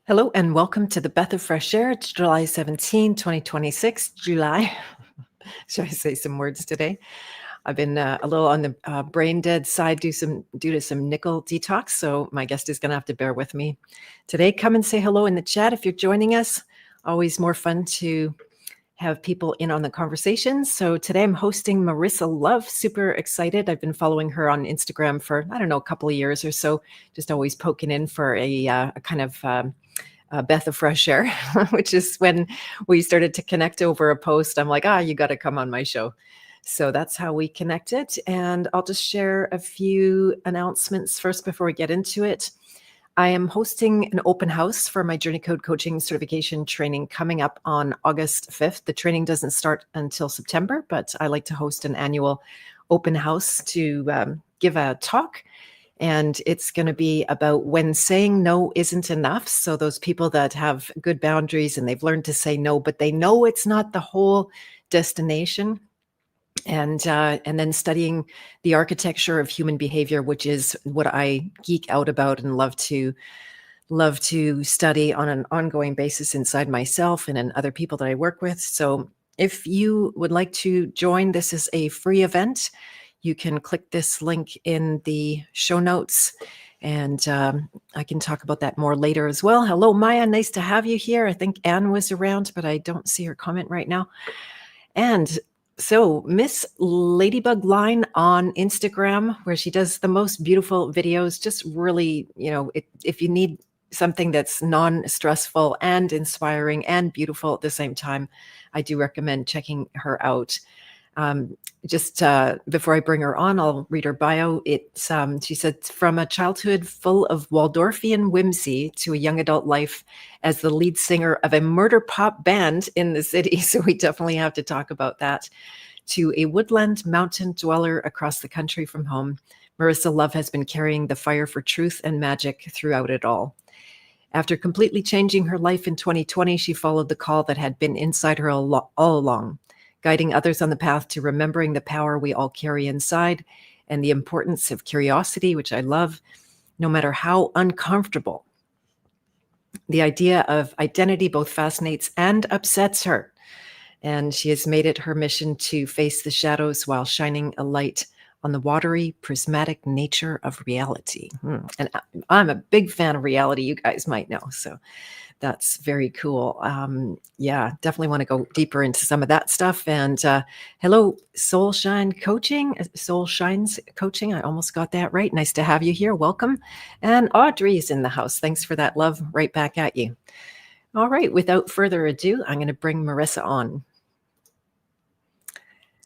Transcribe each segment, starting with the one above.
Hello and welcome to the Beth of Fresh Air. It's July 17, 2026. July. Should I say some words today? I've been a little on the brain dead side due to some nickel detox, so my guest is going to have to bear with me today. Come and say hello in the chat if you're joining us. Always more fun to have people in on the conversation. So today I'm hosting Marisa Love. Super excited. I've been following her on Instagram for, I don't know, a couple of years or so, just always poking in for a kind of Beth of Fresh Air, which is when we started to connect over a post. I'm like, you got to come on my show. So that's how we connected. And I'll just share a few announcements first before we get into it. I am hosting an open house for my Journey Code Coaching Certification training coming up on August 5th. The training doesn't start until September, but I like to host an annual open house to give a talk. And it's going to be about when saying no isn't enough. So those people that have good boundaries and they've learned to say no, but they know it's not the whole destination. And then studying the architecture of human behavior, which is what I geek out about and love to study on an ongoing basis inside myself and in other people that I work with. So if you would like to join, this is a free event. You can click this link in the show notes, and I can talk about that more later as well. Hello, Maya. Nice to have you here. I think Anne was around, but I don't see her comment right now. And so Miss Ladybug Line on Instagram, where she does the most beautiful videos, just really, if you need something that's non-stressful and inspiring and beautiful at the same time, I do recommend checking her out. Just before I bring her on, I'll read her bio. She said, from a childhood full of Waldorfian whimsy to a young adult life as the lead singer of a murder pop band in the city. So we definitely have to talk about that. To a woodland mountain dweller across the country from home, Marisa Love has been carrying the fire for truth and magic throughout it all. After completely changing her life in 2020, she followed the call that had been inside her all along, guiding others on the path to remembering the power we all carry inside and the importance of curiosity, which I love, no matter how uncomfortable. The idea of identity both fascinates and upsets her, and she has made it her mission to face the shadows while shining a light on the watery, prismatic nature of reality. And I'm a big fan of reality, you guys might know, so that's very cool. Definitely want to go deeper into some of that stuff. And hello, Soul Shines Coaching. I almost got that right. Nice to have you here. Welcome. And Audrey is in the house. Thanks for that, love. Right back at you. All right. Without further ado, I'm going to bring Marisa on.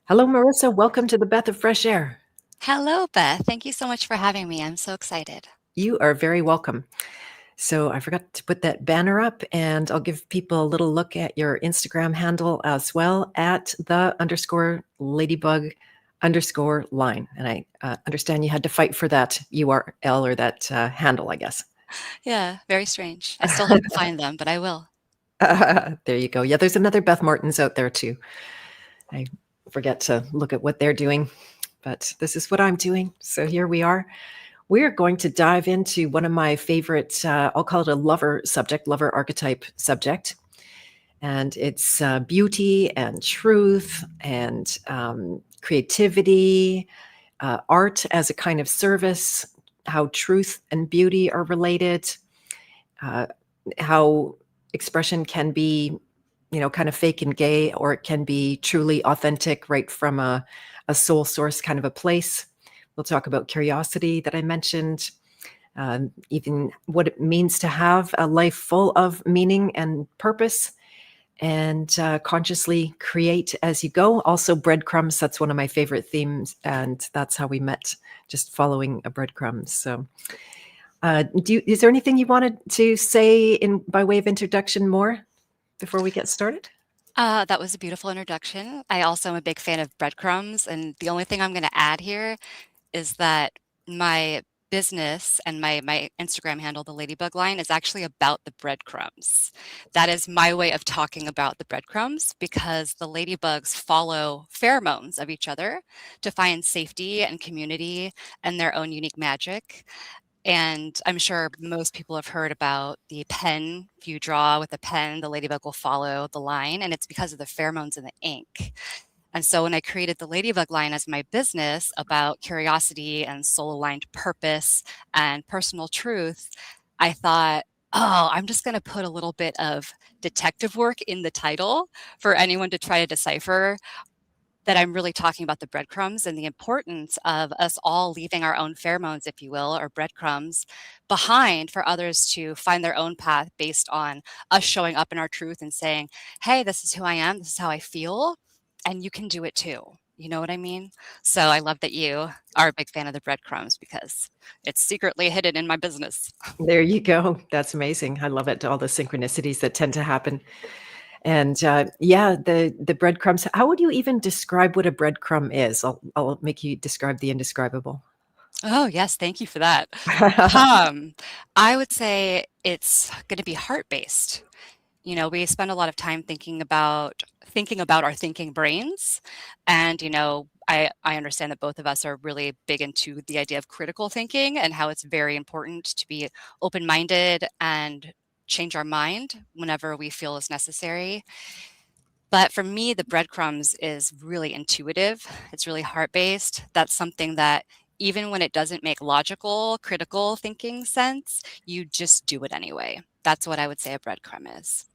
Hello, Marisa. Welcome to the Beth of Fresh Air. Hello, Beth. Thank you so much for having me. I'm so excited. You are very welcome. So I forgot to put that banner up, and I'll give people a little look at your Instagram handle as well, at @the_ladybug_line. And I understand you had to fight for that URL or that handle, I guess. Yeah, very strange. I still have to find them, but I will. There you go. Yeah, there's another Beth Martins out there too. I forget to look at what they're doing, but this is what I'm doing. So here we are. We're going to dive into one of my favorite, I'll call it a lover archetype subject. And it's beauty and truth and creativity, art as a kind of service, how truth and beauty are related, how expression can be, kind of fake and gay, or it can be truly authentic right from a soul source kind of a place. We'll talk about curiosity that I mentioned, even what it means to have a life full of meaning and purpose, and consciously create as you go. Also breadcrumbs, that's one of my favorite themes, and that's how we met, just following a breadcrumbs. So is there anything you wanted to say by way of introduction more before we get started? That was a beautiful introduction. I also am a big fan of breadcrumbs, and the only thing I'm going to add here is that my business and my Instagram handle, the Ladybug Line, is actually about the breadcrumbs. That is my way of talking about the breadcrumbs, because the ladybugs follow pheromones of each other to find safety and community and their own unique magic. And I'm sure most people have heard about the pen. If you draw with a pen, the ladybug will follow the line, and it's because of the pheromones in the ink. And so when I created the Ladybug line as my business about curiosity and soul-aligned purpose and personal truth, I thought, oh, I'm just going to put a little bit of detective work in the title for anyone to try to decipher that I'm really talking about the breadcrumbs and the importance of us all leaving our own pheromones, if you will, or breadcrumbs behind for others to find their own path based on us showing up in our truth and saying, hey, this is who I am, this is how I feel, and you can do it too. You know what I mean? So I love that you are a big fan of the breadcrumbs because it's secretly hidden in my business. There you go. That's amazing. I love it. All the synchronicities that tend to happen. And yeah, the breadcrumbs. How would you even describe what a breadcrumb is? I'll make you describe the indescribable. Oh, yes, thank you for that. I would say it's going to be heart-based. You know, we spend a lot of time thinking about our thinking brains. And, I understand that both of us are really big into the idea of critical thinking and how it's very important to be open-minded and change our mind whenever we feel is necessary. But for me, the breadcrumbs is really intuitive. It's really heart-based. That's something that even when it doesn't make logical, critical thinking sense, you just do it anyway. That's what I would say a breadcrumb is.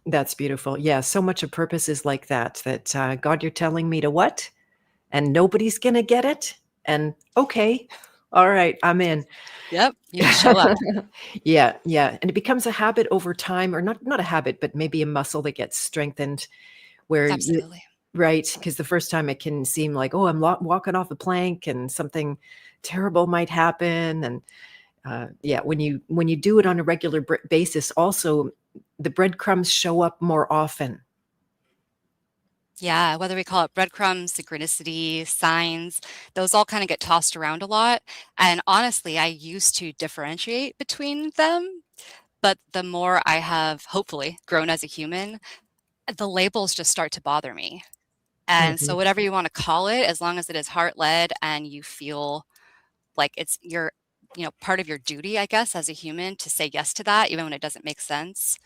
That's beautiful. Yeah, so much of purpose is like that. That God, you're telling me to what, and nobody's gonna get it. And okay, all right, I'm in. Yep, you just show up. Yeah, yeah, and it becomes a habit over time, or not a habit, but maybe a muscle that gets strengthened where you Absolutely. right, because the first time it can seem like, "Oh, I'm walking off a plank and something terrible might happen," and, yeah, when you do it on a regular basis, also, the breadcrumbs show up more often. Yeah, whether we call it breadcrumbs, synchronicity, signs, those all kind of get tossed around a lot. And honestly, I used to differentiate between them, but the more I have hopefully grown as a human, the labels just start to bother me. And so Mhm. whatever you want to call it, as long as it is heart-led and you feel like it's your, part of your duty, I guess, as a human to say yes to that, even when it doesn't make sense,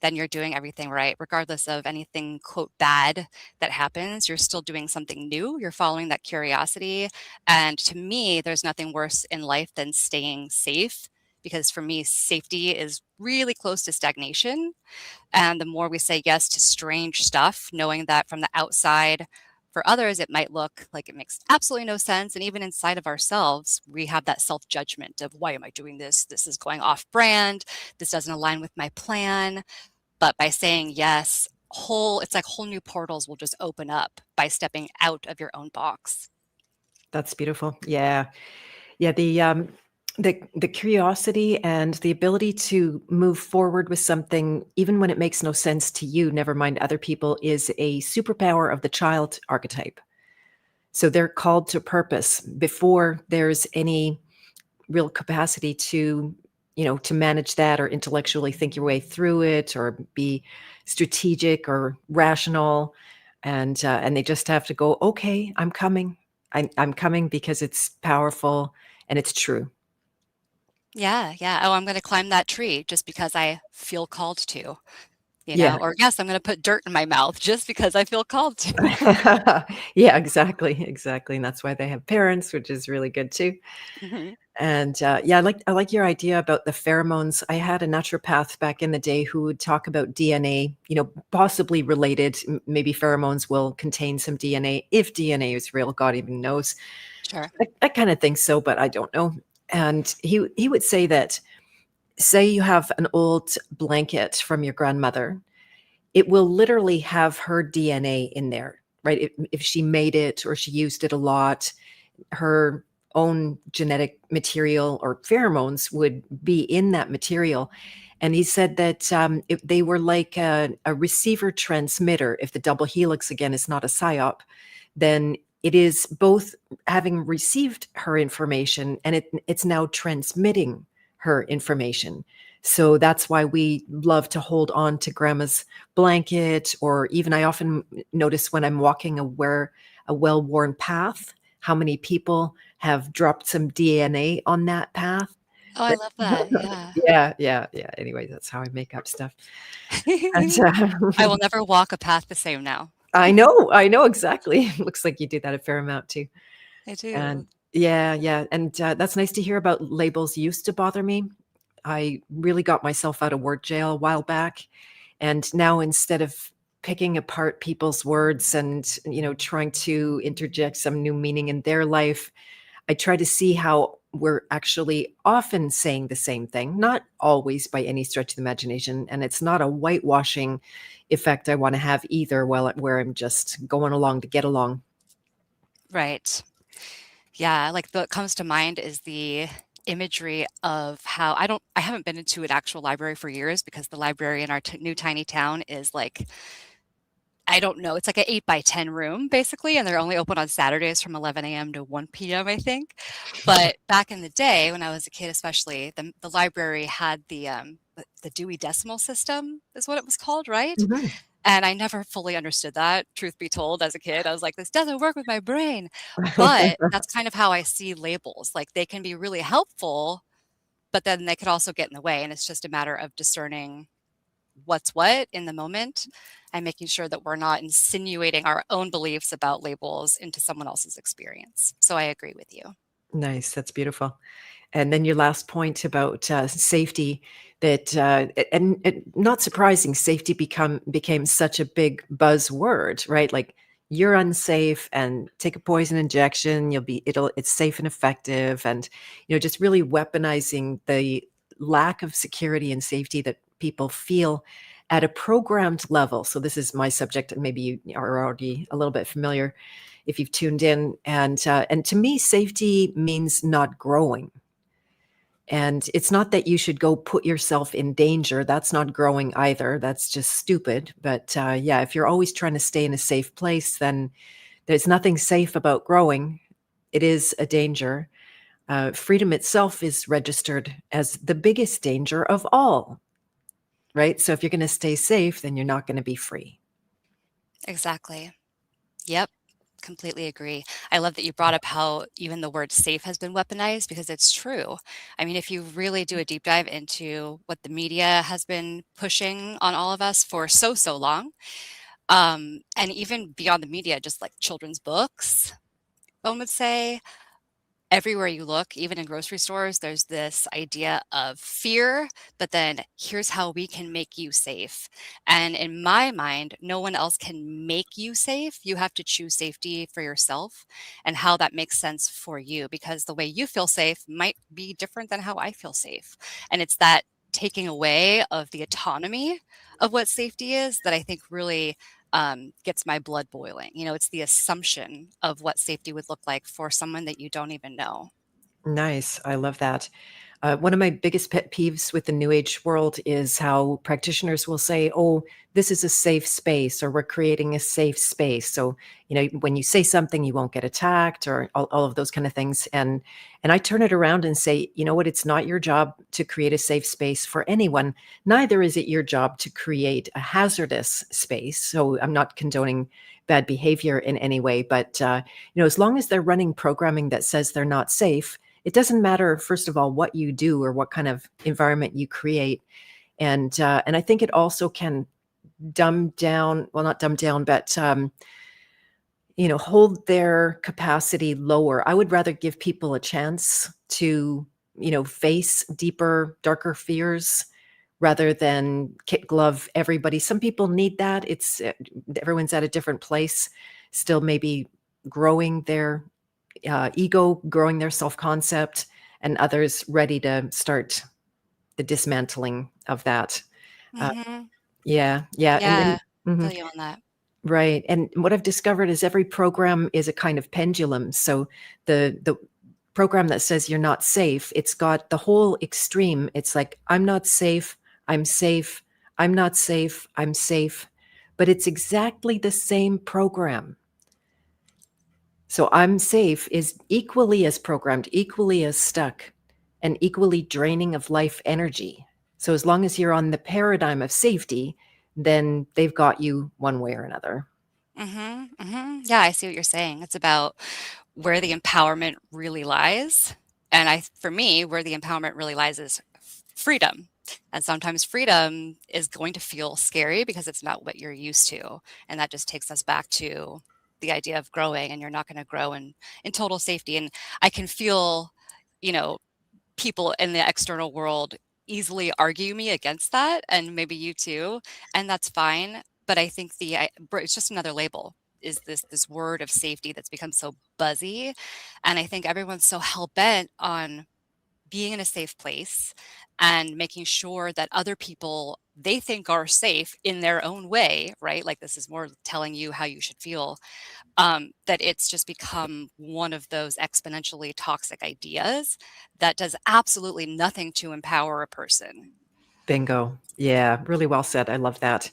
then you're doing everything right. Regardless of anything, quote, bad that happens, you're still doing something new. You're following that curiosity. And to me, there's nothing worse in life than staying safe. Because for me, safety is really close to stagnation. And the more we say yes to strange stuff, knowing that from the outside, for others, it might look like it makes absolutely no sense. And even inside of ourselves, we have that self judgment of why am I doing this? This is going off brand. This doesn't align with my plan. But by saying yes, it's like whole new portals will just open up by stepping out of your own box. That's beautiful. Yeah. Yeah, the curiosity and the ability to move forward with something, even when it makes no sense to you, never mind other people, is a superpower of the child archetype. So they're called to purpose before there's any real capacity to, to manage that or intellectually think your way through it or be strategic or rational. And they just have to go, okay, I'm coming. I'm coming because it's powerful and it's true. Yeah, yeah. Oh, I'm going to climb that tree just because I feel called to, Yeah. or yes, I'm going to put dirt in my mouth just because I feel called to. Yeah, exactly, exactly, and that's why they have parents, which is really good too. Mhm. And, yeah, I like your idea about the pheromones. I had a naturopath back in the day who would talk about DNA, possibly related. Maybe pheromones will contain some DNA. If DNA is real, God even knows. Sure. I kinda think so, but I don't know. And he would say that, say you have an old blanket from your grandmother, it will literally have her DNA in there, right? If she made it or she used it a lot, her own genetic material or pheromones would be in that material. And he said that if they were like a receiver transmitter, if the double helix again is not a psyop, then it is both having received her information and it's now transmitting her information. So that's why we love to hold on to grandma's blanket, or even I often notice when I'm walking a well-worn path, how many people have dropped some DNA on that path. Oh, I love that. Yeah. Yeah, yeah, yeah. Anyway, that's how I make up stuff. And, I will never walk a path the same now. I know exactly. Looks like you do that a fair amount too. I do. And yeah, yeah. And that's nice to hear about labels used to bother me. I really got myself out of word jail a while back. And now instead of picking apart people's words and, trying to interject some new meaning in their life, I try to see how we're actually often saying the same thing, not always by any stretch of the imagination. And it's not a whitewashing effect I want to have either, where I'm just going along to get along. Right. Yeah, like, what comes to mind is the imagery of how I haven't been into an actual library for years because the library in our new tiny town is like, I don't know, it's like an 8 by 10 room basically, and they're only open on Saturdays from 11 AM to 1 PM, I think. But back in the day, when I was a kid especially, the library had the Dewey Decimal System is what it was called, right? Mhm. And I never fully understood that, truth be told, as a kid. I was like, "This doesn't work with my brain." But that's kind of how I see labels, like, they can be really helpful, but then they could also get in the way, and it's just a matter of discerning what's what in the moment and making sure that we're not insinuating our own beliefs about labels into someone else's experience. So I agree with you. Nice. That's beautiful. And then your last point about safety, that and not surprising, safety became such a big buzzword, right? Like you're unsafe and take a poison injection, it's safe and effective, and just really weaponizing the lack of security and safety that people feel at a programmed level. So this is my subject, and maybe you are already a little bit familiar if you've tuned in. And to me, safety means not growing. And it's not that you should go put yourself in danger. That's not growing either. That's just stupid. But yeah, if you're always trying to stay in a safe place, then there's nothing safe about growing. It is a danger. Freedom itself is registered as the biggest danger of all, right? So if you're going to stay safe, then you're not going to be free. Exactly. Yep. Completely agree. I love that you brought up how even the word safe has been weaponized because it's true. I mean, if you really do a deep dive into what the media has been pushing on all of us for so, so long, and even beyond the media, just like children's books, one would say, everywhere you look, even in grocery stores, there's this idea of fear, but then here's how we can make you safe. And in my mind, no one else can make you safe. You have to choose safety for yourself and how that makes sense for you, because the way you feel safe might be different than how I feel safe. And it's that taking away of the autonomy of what safety is that I think really gets my blood boiling. You know, it's the assumption of what safety would look like for someone that you don't even know. Nice. I love that. One of my biggest pet peeves with the new age world is how practitioners will say, "Oh, this is a safe space," or "We're creating a safe space." So, when you say something, you won't get attacked, or all of those kind of things. And I turn it around and say, you know what? It's not your job to create a safe space for anyone. Neither is it your job to create a hazardous space. So, I'm not condoning bad behavior in any way, but as long as they're running programming that says they're not safe, it doesn't matter, first of all, what you do or what kind of environment you create. And I think it also can dumb down, well, not dumb down, but hold their capacity lower. I would rather give people a chance to, face deeper, darker fears rather than kit glove everybody. Some people need that. It's everyone's at a different place, still maybe growing their ego, growing their self concept, and others ready to start the dismantling of that. Uh, Hmm. yeah, yeah, and then Yeah, feel mhm, you on that. right. And what I've discovered is every program is a kind of pendulum. So the program that says you're not safe, it's got the whole extreme. It's like I'm not safe, I'm safe, I'm not safe, I'm safe, but it's exactly the same program. So I'm safe is equally as programmed, equally as stuck, and equally draining of life energy. So as long as you're on the paradigm of safety, then they've got you one way or another. Hmm. Hmm. Yeah, I see what you're saying. It's about where the empowerment really lies And for me, where the empowerment really lies is freedom. And sometimes freedom is going to feel scary because it's not what you're used to. And that just takes us back to the idea of growing, and you're not going to grow in total safety. And I can feel, you know, people in the external world easily argue me against that, and maybe you too, and that's fine. But I think it's just another label, is this word of safety that's become so buzzy, and I think everyone's so hell-bent on being in a safe place and making sure that other people they think are safe in their own way, right? Like, this is more telling you how you should feel, that it's just become one of those exponentially toxic ideas that does absolutely nothing to empower a person. Bingo. Yeah, really well said. I love that.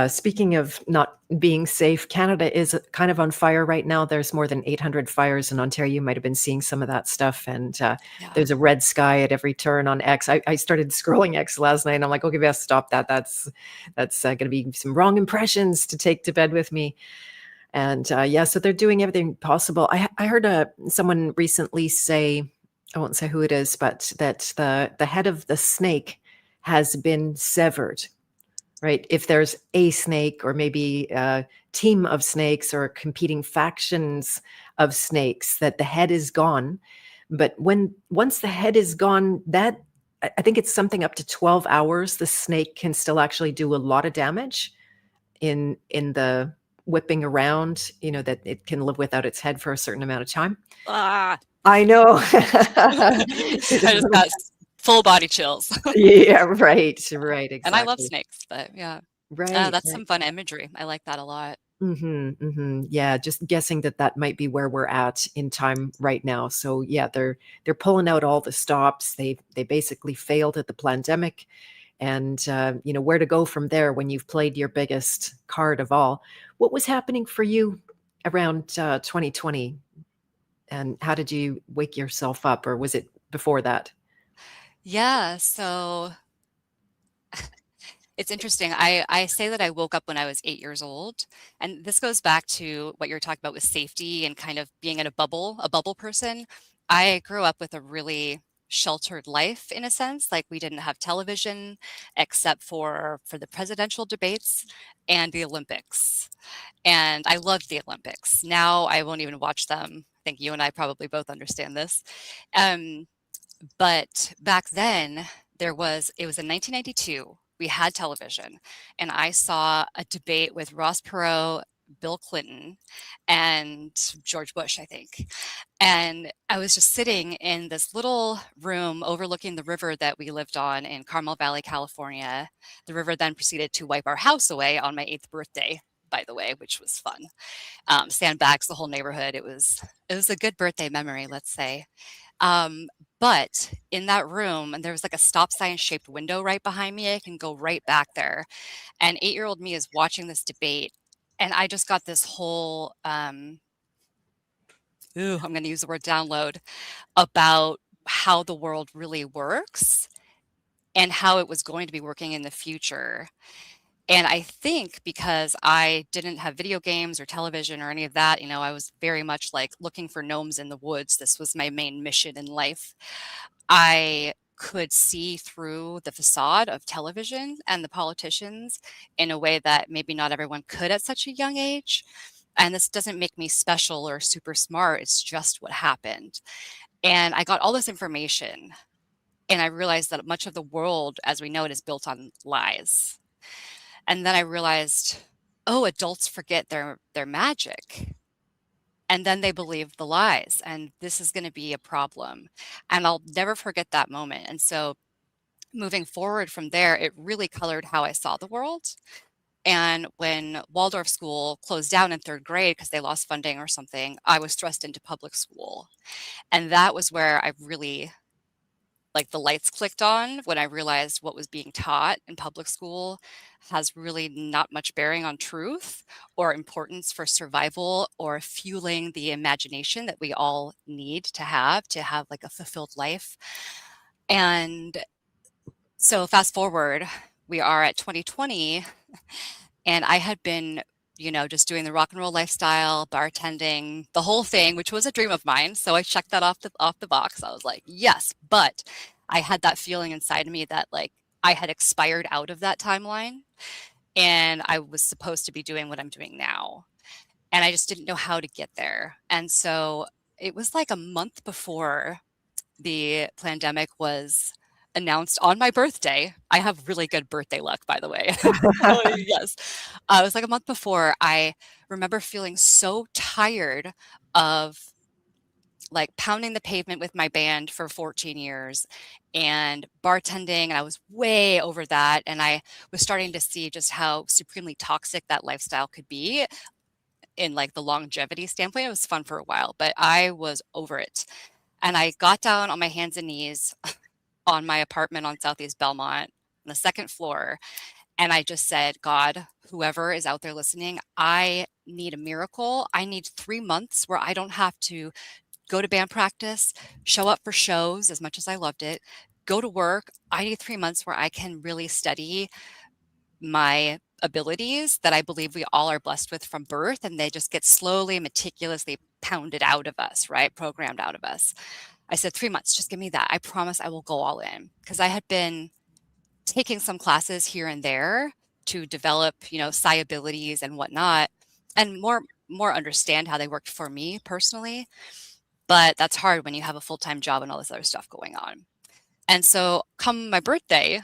Speaking of not being safe, Canada is kind of on fire right now. There's more than 800 fires in Ontario. You might have been seeing some of that stuff. And Yeah. there's a red sky at every turn on X. I started scrolling X last night, and I'm like, okay, best stop that. That's going to be some wrong impressions to take to bed with me. And yeah, so they're doing everything possible. I heard someone recently say, I won't say who it is, but that the head of the snake has been severed, right? If there's a snake or maybe a team of snakes or competing factions of snakes, that the head is gone. But once the head is gone, that I think it's something up to 12 hours, the snake can still actually do a lot of damage in the whipping around, that it can live without its head for a certain amount of time. Ah, I know. I just got full body chills. Yeah, right, And I love exactly. snakes, but yeah. Right, That's right. some fun imagery. I like that a lot. Yeah, just guessing that might be where we're at in time right now. So yeah, they're pulling out all the stops. They basically failed at the pandemic, and where to go from there when you've played your biggest card of all. What was happening for you around 2020, and how did you wake yourself up, or was it before that? Yeah, so it's interesting. I say that I woke up when I was 8 years old. And this goes back to what you're talking about with safety and kind of being in a bubble person. I grew up with a really sheltered life in a sense. Like, we didn't have television except for the presidential debates and the Olympics. And I loved the Olympics. Now I won't even watch them. I think you and I probably both understand this. Um, but back then, it was in 1992. We had television, and I saw a debate with Ross Perot, Bill Clinton, and George Bush, I think. And I was just sitting in this little room overlooking the river that we lived on in Carmel Valley, California. The river then proceeded to wipe our house away on my 8th birthday, by the way, which was fun. Sandbags, the whole neighborhood. It was a good birthday memory, let's say. Um, but in that room, and there was like a stop sign shaped window right behind me. I can go right back there. And 8-year-old me is watching this debate. And I just got this whole, I'm going to use the word download, about how the world really works and how it was going to be working in the future. And I think because I didn't have video games or television or any of that, I was very much like looking for gnomes in the woods. This was my main mission in life. I could see through the facade of television and the politicians in a way that maybe not everyone could at such a young age. And this doesn't make me special or super smart. It's just what happened. And I got all this information, and I realized that much of the world as we know it is built on lies. And then I realized, oh, adults forget their magic. And then they believe the lies, and this is going to be a problem. And I'll never forget that moment. And so moving forward from there, it really colored how I saw the world. And when Waldorf school closed down in 3rd grade because they lost funding or something, I was thrust into public school. And that was where I really, like, the lights clicked on when I realized what was being taught in public school has really not much bearing on truth or importance for survival or fueling the imagination that we all need to have like a fulfilled life. And so fast forward, we are at 2020, and I had been just doing the rock and roll lifestyle, bartending, the whole thing, which was a dream of mine. So I checked that off the box. I was like, yes, but I had that feeling inside of me that like I had expired out of that timeline and I was supposed to be doing what I'm doing now. And I just didn't know how to get there. And so it was like a month before the pandemic was announced on my birthday. I have really good birthday luck, by the way. So, yes. It was like a month before. I remember feeling so tired of like pounding the pavement with my band for 14 years and bartending, and I was way over that. And I was starting to see just how supremely toxic that lifestyle could be in like the longevity standpoint. It was fun for a while, but I was over it. And I got down on my hands and knees on my apartment on Southeast Belmont on the second floor. And I just said, God, whoever is out there listening, I need a miracle. I need 3 months where I don't have to go to band practice, show up for shows as much as I loved it, go to work. I need 3 months where I can really study my abilities that I believe we all are blessed with from birth. And they just get slowly, meticulously pounded out of us, right? Programmed out of us. I said, 3 months, just give me that. I promise I will go all in. Because I had been taking some classes here and there to develop, psi abilities and whatnot, and more understand how they worked for me personally. But that's hard when you have a full-time job and all this other stuff going on. And so come my birthday,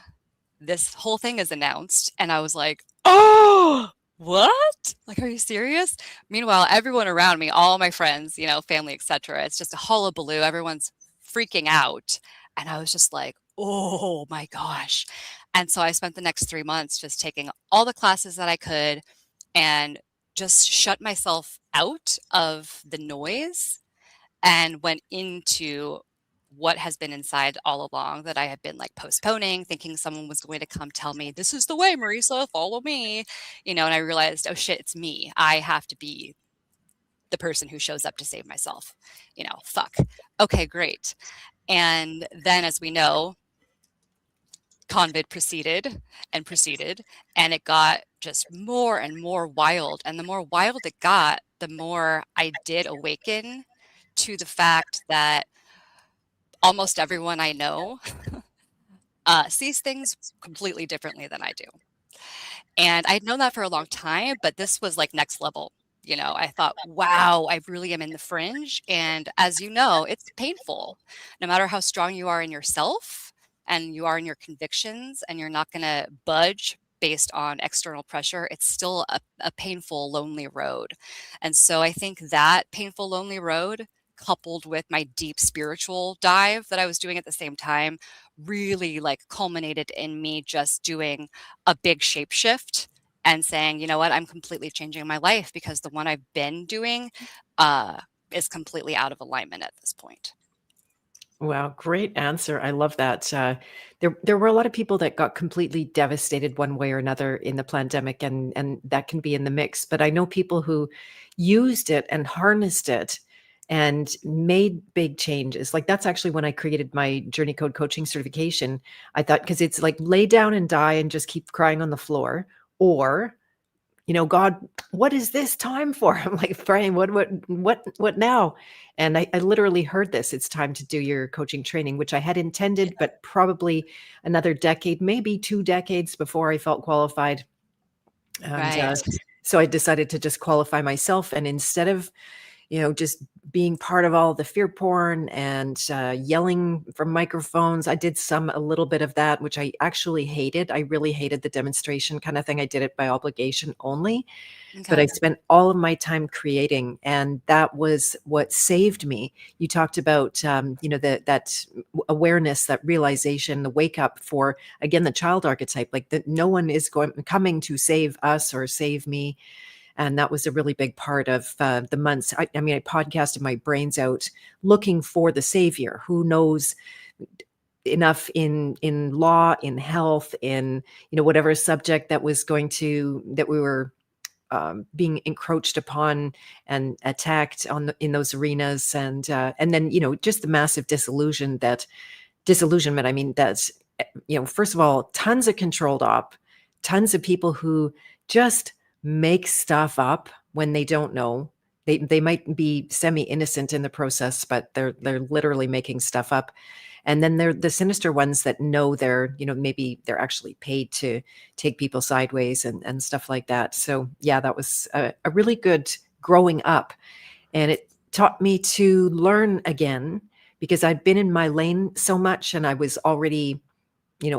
this whole thing is announced, and I was like, oh, what? Like, are you serious? Meanwhile, everyone around me, all my friends, family, etc., it's just a hullabaloo. Everyone's freaking out. And I was just like, oh my gosh. And so I spent the next 3 months just taking all the classes that I could and just shut myself out of the noise and went into what has been inside all along that I had been like postponing, thinking someone was going to come tell me, this is the way, Marisa, follow me, and I realized, oh shit, it's me. I have to be the person who shows up to save myself. Fuck. Okay, great. And then, as we know, COVID proceeded, and it got just more and more wild. And the more wild it got, the more I did awaken to the fact that almost everyone I know sees things completely differently than I do. And I'd known that for a long time, but this was like next level. I thought, wow, I really am in the fringe. And as you know, it's painful. No matter how strong you are in yourself and you are in your convictions and you're not going to budge based on external pressure, it's still a painful, lonely road. And so I think that painful, lonely road, coupled with my deep spiritual dive that I was doing at the same time, really like culminated in me just doing a big shape shift and saying, you know what, I'm completely changing my life because the one I've been doing is completely out of alignment at this point. Wow, great answer. I love that. There were a lot of people that got completely devastated one way or another in the pandemic, and that can be in the mix. But I know people who used it and harnessed it and made big changes. Like that's actually when I created my Journey Code coaching certification. I thought, because it's like lay down and die and just keep crying on the floor, or God, what is this time for? I'm like, Brian, what now? And I literally heard this. It's time to do your coaching training, which I had intended, but probably another decade, maybe 2 decades before I felt qualified. And Right. so I decided to just qualify myself. And instead of just being part of all the fear porn and yelling from microphones. I did a little bit of that, which I actually hated. I really hated the demonstration kind of thing. I did it by obligation only, but I spent all of my time creating, and that was what saved me. You talked about, that awareness, that realization, the wake up for, again, the child archetype, like that no one is coming to save us or save me. And that was a really big part of the months. I podcasted my brains out looking for the savior who knows enough in law, in health, in whatever subject that we were being encroached upon and attacked in those arenas, and then just the massive disillusionment. I mean, that's first of all, tons of controlled op, tons of people who just make stuff up when they don't know. They might be semi-innocent in the process, but they're literally making stuff up. And then they're the sinister ones that know they're, maybe they're actually paid to take people sideways and stuff like that. So yeah, that was a really good growing up. And it taught me to learn again because I'd been in my lane so much and I was already,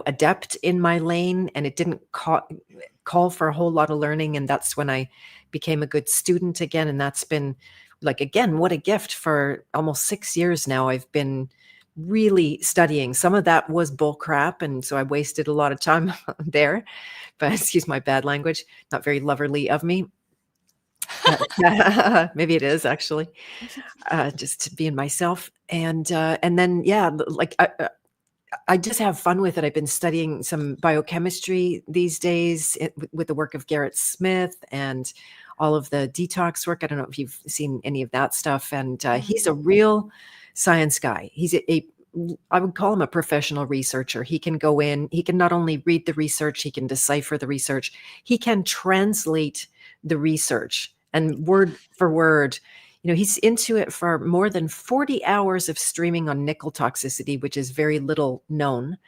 adept in my lane, and it didn't call for a whole lot of learning. And that's when I became a good student again. And that's been like, again, what a gift. For almost 6 years now, I've been really studying. Some of that was bull crap. And so I wasted a lot of time there, but excuse my bad language, not very loverly of me. Maybe it is actually, just being myself. And then, yeah, like I just have fun with it. I've been studying some biochemistry these days with the work of Garrett Smith and all of the detox work. I don't know if you've seen any of that stuff. And he's a real science guy. He's I would call him a professional researcher. He can go in, he can not only read the research, he can decipher the research, he can translate the research and word for word. He's into it for more than 40 hours of streaming on nickel toxicity, which is very little known.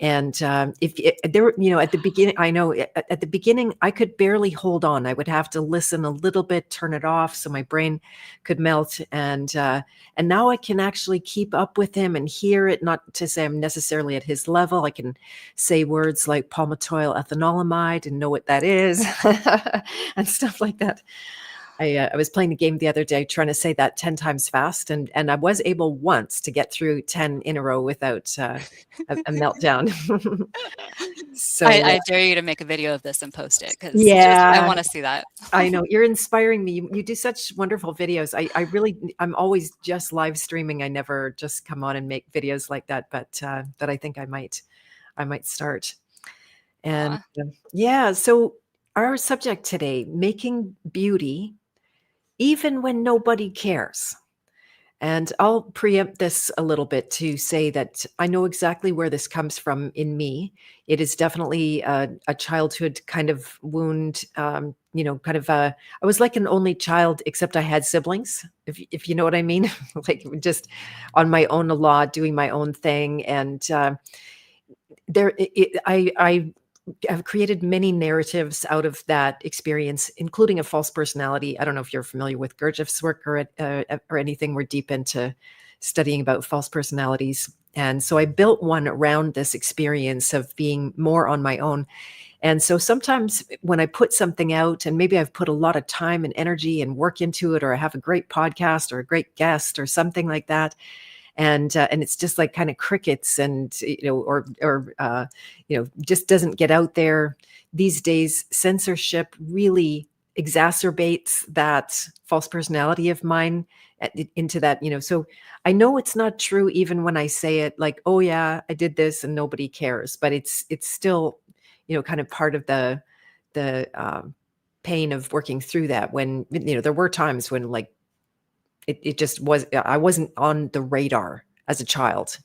And if there were, at the beginning, I know at the beginning, I could barely hold on. I would have to listen a little bit, turn it off so my brain could melt. And now I can actually keep up with him and hear it, not to say I'm necessarily at his level. I can say words like palmitoyl ethanolamide and know what that is and stuff like that. I was playing the game the other day trying to say that 10 times fast, and I was able once to get through 10 in a row without a meltdown. So I dare you to make a video of this and post it because I yeah, want to see that. I know you're inspiring me. You do such wonderful videos. I'm always just live streaming. I never just come on and make videos like that, but I think I might start. And yeah, so our subject today, making beauty even when nobody cares. And I'll preempt this a little bit to say that I know exactly where this comes from in me. It is definitely a childhood kind of wound. I was like an only child, except I had siblings, if you know what I mean, like just on my own a lot, doing my own thing. And I have created many narratives out of that experience, including a false personality. I don't know if you're familiar with Gurdjieff's work or anything. We're deep into studying about false personalities. And so I built one around this experience of being more on my own. And so sometimes when I put something out and maybe I've put a lot of time and energy and work into it, or I have a great podcast or a great guest or something like that, and it's just like kind of crickets, and just doesn't get out there. These days, censorship really exacerbates that false personality of mine into that. So I know it's not true even when I say it, like, oh yeah, I did this and nobody cares, but it's still kind of part of the pain of working through that, when there were times when, like, it just was, I wasn't on the radar as a child,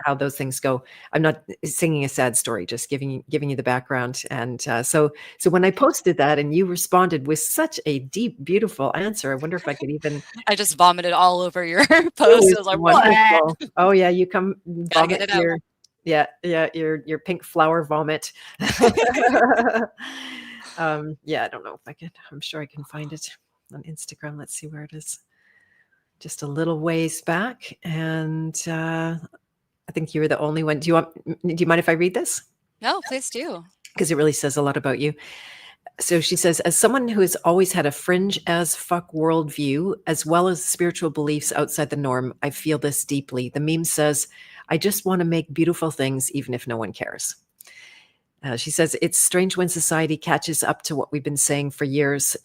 how those things go. I'm not singing a sad story, just giving you the background. And so when I posted that and you responded with such a deep, beautiful answer, I wonder if I could even. I just vomited all over your It post. was I was like, wonderful. what? Oh yeah, you come Gotta get vomit it out. your pink flower vomit. Yeah, I don't know if I could. I'm sure I can find it on Instagram. Let's see where it is. Just a little ways back, and I think you were the only one. Do you mind if I read this? No, please do. Because it really says a lot about you. So she says, as someone who has always had a fringe as fuck worldview, as well as spiritual beliefs outside the norm, I feel this deeply. The meme says, I just want to make beautiful things, even if no one cares. She says, it's strange when society catches up to what we've been saying for years,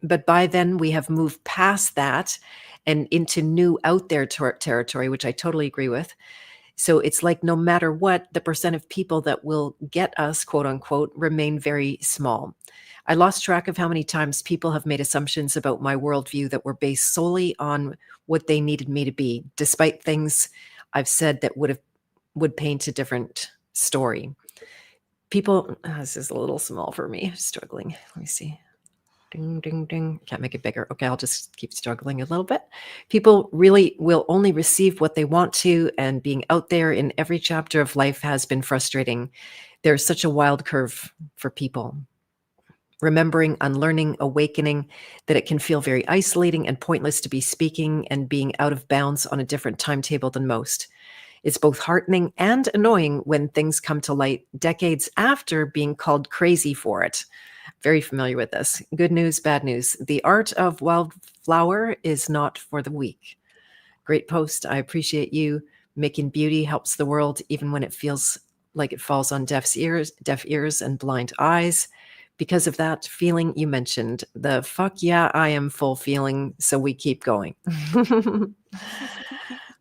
but by then we have moved past that and into new out there territory, which I totally agree with. So it's like, no matter what, the percent of people that will get us, quote unquote, remain very small. I lost track of how many times people have made assumptions about my worldview that were based solely on what they needed me to be, despite things I've said that would paint a different story. People, this is a little small for me, struggling. Let me see. Ding, ding, ding. Can't make it bigger. Okay, I'll just keep struggling a little bit. People really will only receive what they want to, and being out there in every chapter of life has been frustrating. There's such a wild curve for people. Remembering, unlearning, awakening, that it can feel very isolating and pointless to be speaking and being out of bounds on a different timetable than most. It's both heartening and annoying when things come to light decades after being called crazy for it. Very familiar with this. Good news, bad news. The art of wildflower is not for the weak. Great post. I appreciate you. Making beauty helps the world even when it feels like it falls on deaf ears and blind eyes. Because of that feeling you mentioned, the fuck yeah, I am full feeling, so we keep going.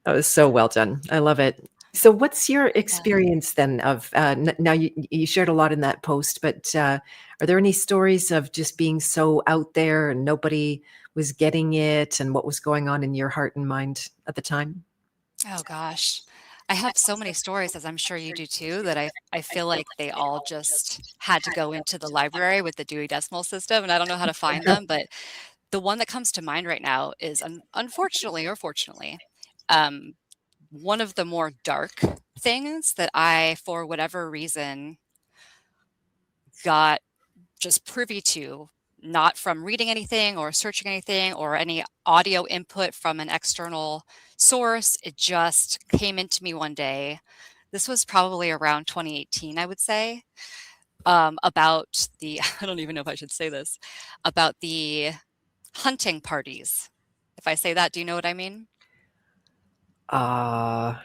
That was so well done. I love it. So, what's your experience then of now? You shared a lot in that post, but are there any stories of just being so out there and nobody was getting it, and what was going on in your heart and mind at the time? Oh gosh. I have so many stories, as I'm sure you do too, that I feel like they all just had to go into the library with the Dewey Decimal System, and I don't know how to find them, but the one that comes to mind right now is unfortunately or fortunately, um, one of the more dark things that I, for whatever reason, got just privy to, not from reading anything or searching anything or any audio input from an external source. It just came into me one day. This was probably around 2018, I would say, about the, I don't even know if I should say this, about the hunting parties. If I say that, do you know what I mean? Uh,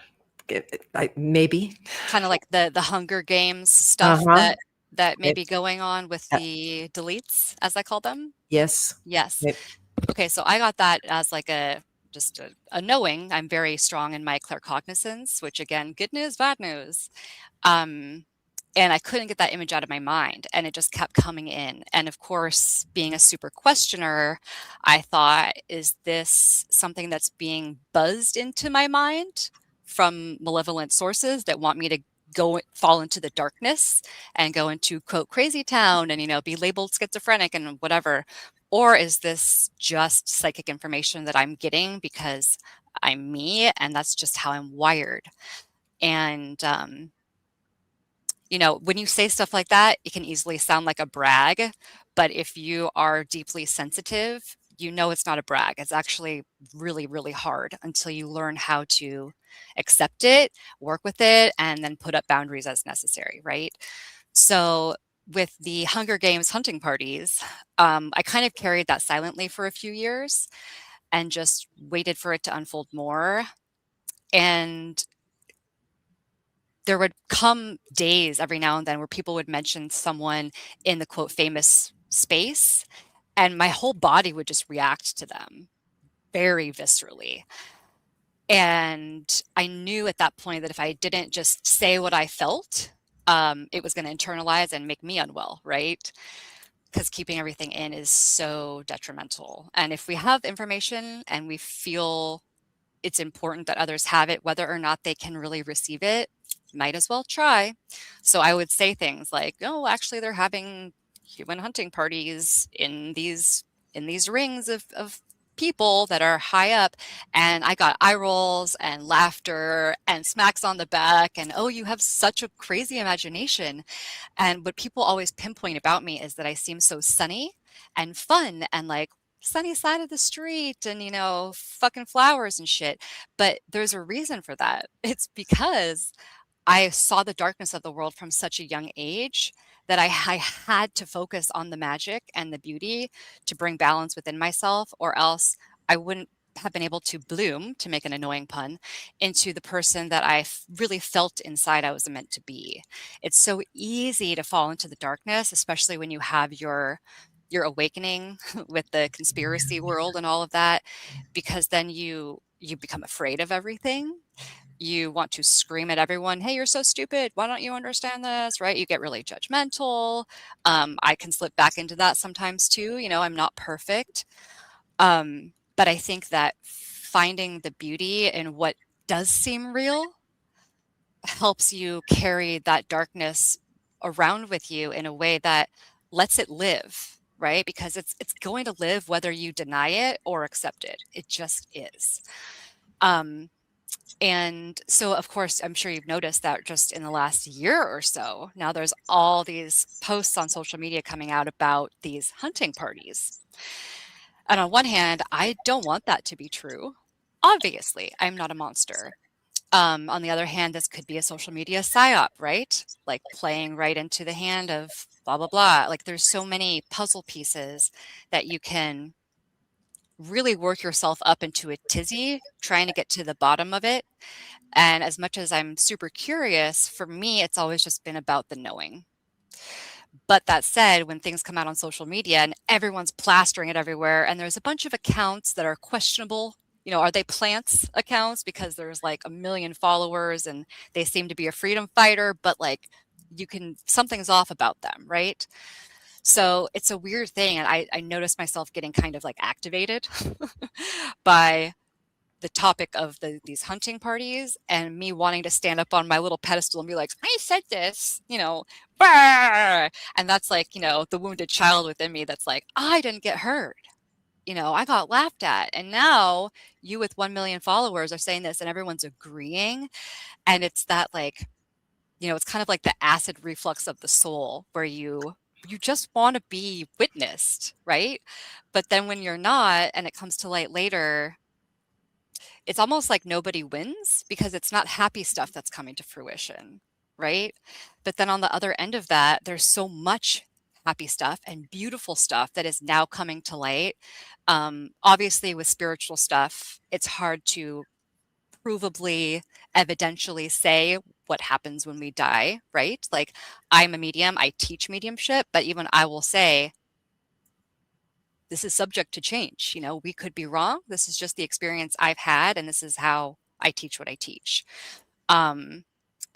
maybe. Kind of like the Hunger Games Uh stuff huh. that may be going on with the deletes, as I call them. Yes. Yes. Yep. Okay, so I got that as like just a knowing. I'm very strong in my claircognizance, which again, good news, bad news. Um, and I couldn't get that image out of my mind, and it just kept coming in. And of course, being a super questioner, I thought, is this something that's being buzzed into my mind from malevolent sources that want me to go fall into the darkness and go into quote crazy town and be labeled schizophrenic and whatever? Or is this just psychic information that I'm getting because I'm me and that's just how I'm wired? And when you say stuff like that, it can easily sound like a brag, but if you are deeply sensitive, it's not a brag. It's actually really, really hard until you learn how to accept it, work with it, and then put up boundaries as necessary, right? So with the Hunger Games hunting parties, I kind of carried that silently for a few years and just waited for it to unfold more. And there would come days every now and then where people would mention someone in the quote famous space, and my whole body would just react to them very viscerally. And I knew at that point that if I didn't just say what I felt, it was going to internalize and make me unwell, right? Because keeping everything in is so detrimental. And if we have information and we feel it's important that others have it, whether or not they can really receive it, might as well try. So I would say things like, "Oh, actually, they're having human hunting parties in these rings of people that are high up," and I got eye rolls and laughter and smacks on the back and, "Oh, you have such a crazy imagination." And what people always pinpoint about me is that I seem so sunny and fun and like sunny side of the street and, fucking flowers and shit. But there's a reason for that. It's because I saw the darkness of the world from such a young age that I had to focus on the magic and the beauty to bring balance within myself, or else I wouldn't have been able to bloom, to make an annoying pun, into the person that really felt inside I was meant to be. It's so easy to fall into the darkness, especially when you have your awakening with the conspiracy world and all of that, because then you become afraid of everything. You want to scream at everyone, "Hey, you're so stupid. Why don't you understand this?" Right? You get really judgmental. I can slip back into that sometimes too. I'm not perfect. But I think that finding the beauty in what does seem real helps you carry that darkness around with you in a way that lets it live, right? Because it's going to live whether you deny it or accept it. It just is. Um, and so, of course, I'm sure you've noticed that just in the last year or so, now there's all these posts on social media coming out about these hunting parties. And on one hand, I don't want that to be true. Obviously, I'm not a monster. On the other hand, this could be a social media psyop, right? Like playing right into the hand of blah, blah, blah. Like there's so many puzzle pieces that you can really work yourself up into a tizzy trying to get to the bottom of it. And as much as I'm super curious, for me, it's always just been about the knowing. But that said, when things come out on social media and everyone's plastering it everywhere, and there's a bunch of accounts that are questionable, are they plants accounts because there's like a million followers and they seem to be a freedom fighter, but like something's off about them, right? So it's a weird thing. And I noticed myself getting kind of like activated by the topic of these hunting parties and me wanting to stand up on my little pedestal and be like, I said this, bah! And that's like, the wounded child within me that's like, I didn't get heard. I got laughed at. And now you with 1 million followers are saying this and everyone's agreeing. And it's that like, it's kind of like the acid reflux of the soul where you just want to be witnessed, right? But then when you're not and it comes to light later, it's almost like nobody wins because it's not happy stuff that's coming to fruition, right? But then on the other end of that, there's so much happy stuff and beautiful stuff that is now coming to light. Obviously, with spiritual stuff, it's hard to provably, evidentially say what happens when we die, right? Like I'm a medium, I teach mediumship, but even I will say, this is subject to change. We could be wrong. This is just the experience I've had, and this is how I teach what I teach.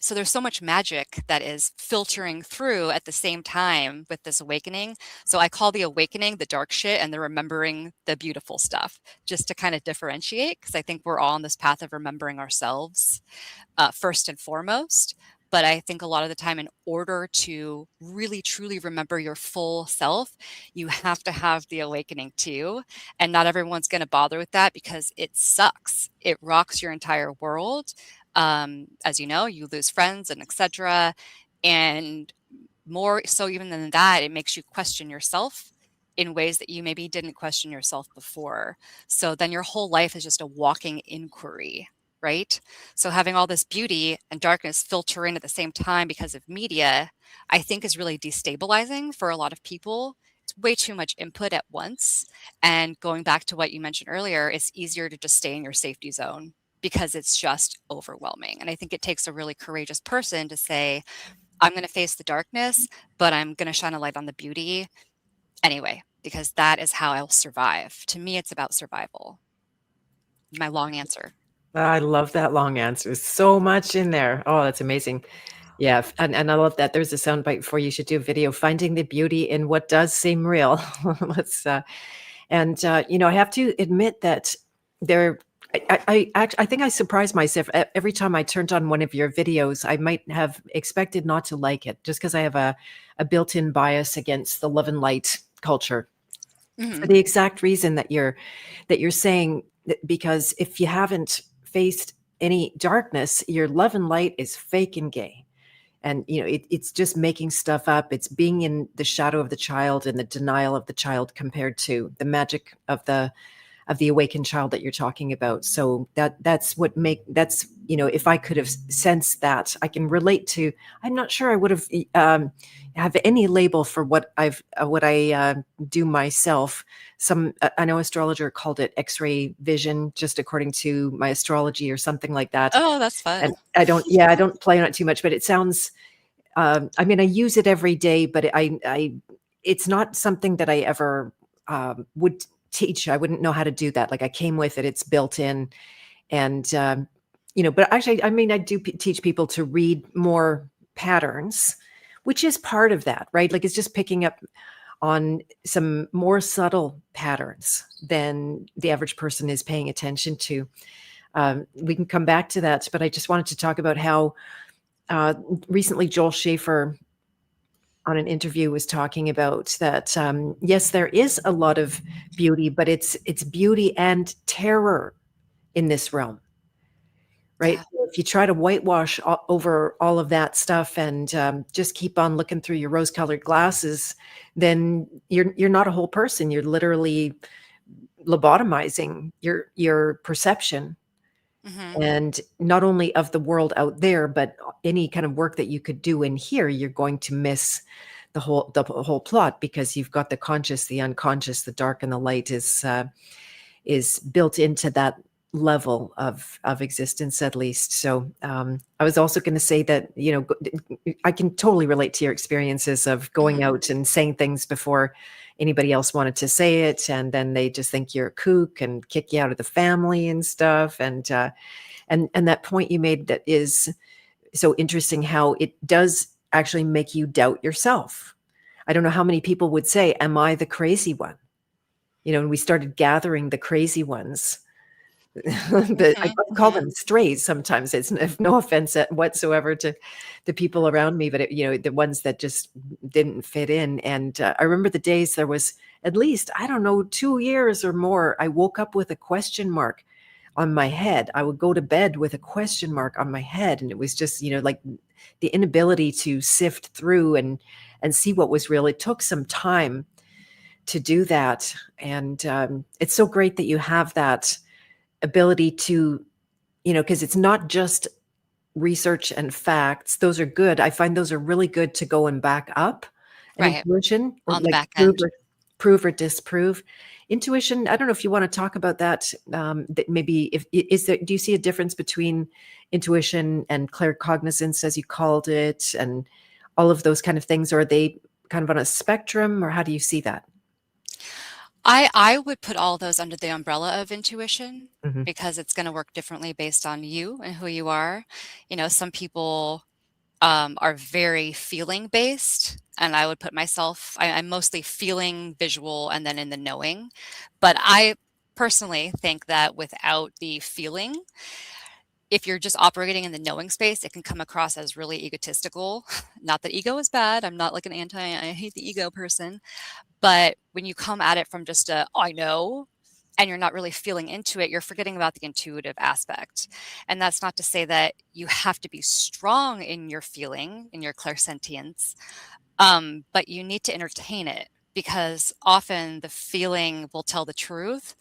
So there's so much magic that is filtering through at the same time with this awakening. So I call the awakening the dark shit and the remembering the beautiful stuff, just to kind of differentiate, because I think we're all on this path of remembering ourselves first and foremost. But I think a lot of the time, in order to really truly remember your full self, you have to have the awakening too. And not everyone's going to bother with that because it sucks. It rocks your entire world. As you know, you lose friends and etc. And more so even than that, it makes you question yourself in ways that you maybe didn't question yourself before. So then your whole life is just a walking inquiry, right? So having all this beauty and darkness filter in at the same time because of media, I think is really destabilizing for a lot of people. It's way too much input at once. And going back to what you mentioned earlier, it's easier to just stay in your safety zone because it's just overwhelming. And I think it takes a really courageous person to say, I'm going to face the darkness, but I'm going to shine a light on the beauty anyway, because that is how I'll survive. To me, it's about survival. My long answer. I love that long answer. So much in there. Oh, that's amazing. Yeah, and I love that. There's a soundbite for you should do a video, finding the beauty in what does seem real. Let's I have to admit that there. I think I surprised myself every time I turned on one of your videos. I might have expected not to like it just because I have a built-in bias against the love and light culture for the exact reason that you're saying that, because if you haven't faced any darkness, your love and light is fake and gay. And it's just making stuff up. It's being in the shadow of the child and the denial of the child compared to the magic of the awakened child that you're talking about. So that's if I could have sensed that, I can relate to. I'm not sure I would have any label for what I do myself. I know astrologer called it X-ray vision, just according to my astrology or something like that. Oh, that's fun. And I don't play on it too much, but it sounds. I use it every day, but it's not something that I ever would teach. I wouldn't know how to do that. Like I came with it; it's built in, and But actually, I do teach people to read more patterns, which is part of that, right? Like it's just picking up on some more subtle patterns than the average person is paying attention to. We can come back to that, but I just wanted to talk about how recently Joel Schaefer on an interview was talking about that. Yes, there is a lot of beauty, but it's beauty and terror in this realm, right? Yeah. So if you try to whitewash over all of that stuff and just keep on looking through your rose-colored glasses, then you're not a whole person. You're literally lobotomizing your perception, Hmm. and not only of the world out there, but any kind of work that you could do in here, you're going to miss the whole plot, because you've got the conscious, the unconscious, the dark and the light is built into that level of existence, at least. So I was also going to say that, I can totally relate to your experiences of going Hmm. out and saying things before anybody else wanted to say it, and then they just think you're a kook and kick you out of the family and stuff. And that point you made, that is so interesting, how it does actually make you doubt yourself. I don't know how many people would say, am I the crazy one? And we started gathering the crazy ones. But I Hmm. call Hmm. them strays sometimes. It's no offense whatsoever to the people around me, but the ones that just didn't fit in. And I remember the days, there was at least, I don't know, 2 years or more, I woke up with a question mark on my head. I would go to bed with a question mark on my head, and it was just, like the inability to sift through and see what was real. It took some time to do that, and it's so great that you have that ability to, because it's not just research and facts. Those are good. I find those are really good to go and back up. And Right. intuition, or On the like back prove end. or prove or disprove. Intuition, I don't know if you want to talk about that. That maybe, if is there, do you see a difference between intuition and claircognizance, as you called it, and all of those kind of things? Or are they kind of on a spectrum, or how do you see that? I would put all those under the umbrella of intuition Hmm. because it's going to work differently based on you and who you are. Some people are very feeling based, and I would put myself, I'm mostly feeling, visual, and then in the knowing. But I personally think that without the feeling, if you're just operating in the knowing space, it can come across as really egotistical. Not that ego is bad. I'm not like an I hate the ego person. But when you come at it from just a, "Oh, I know," and you're not really feeling into it, you're forgetting about the intuitive aspect. And that's not to say that you have to be strong in your feeling, in your clairsentience, but you need to entertain it, because often the feeling will tell the truth,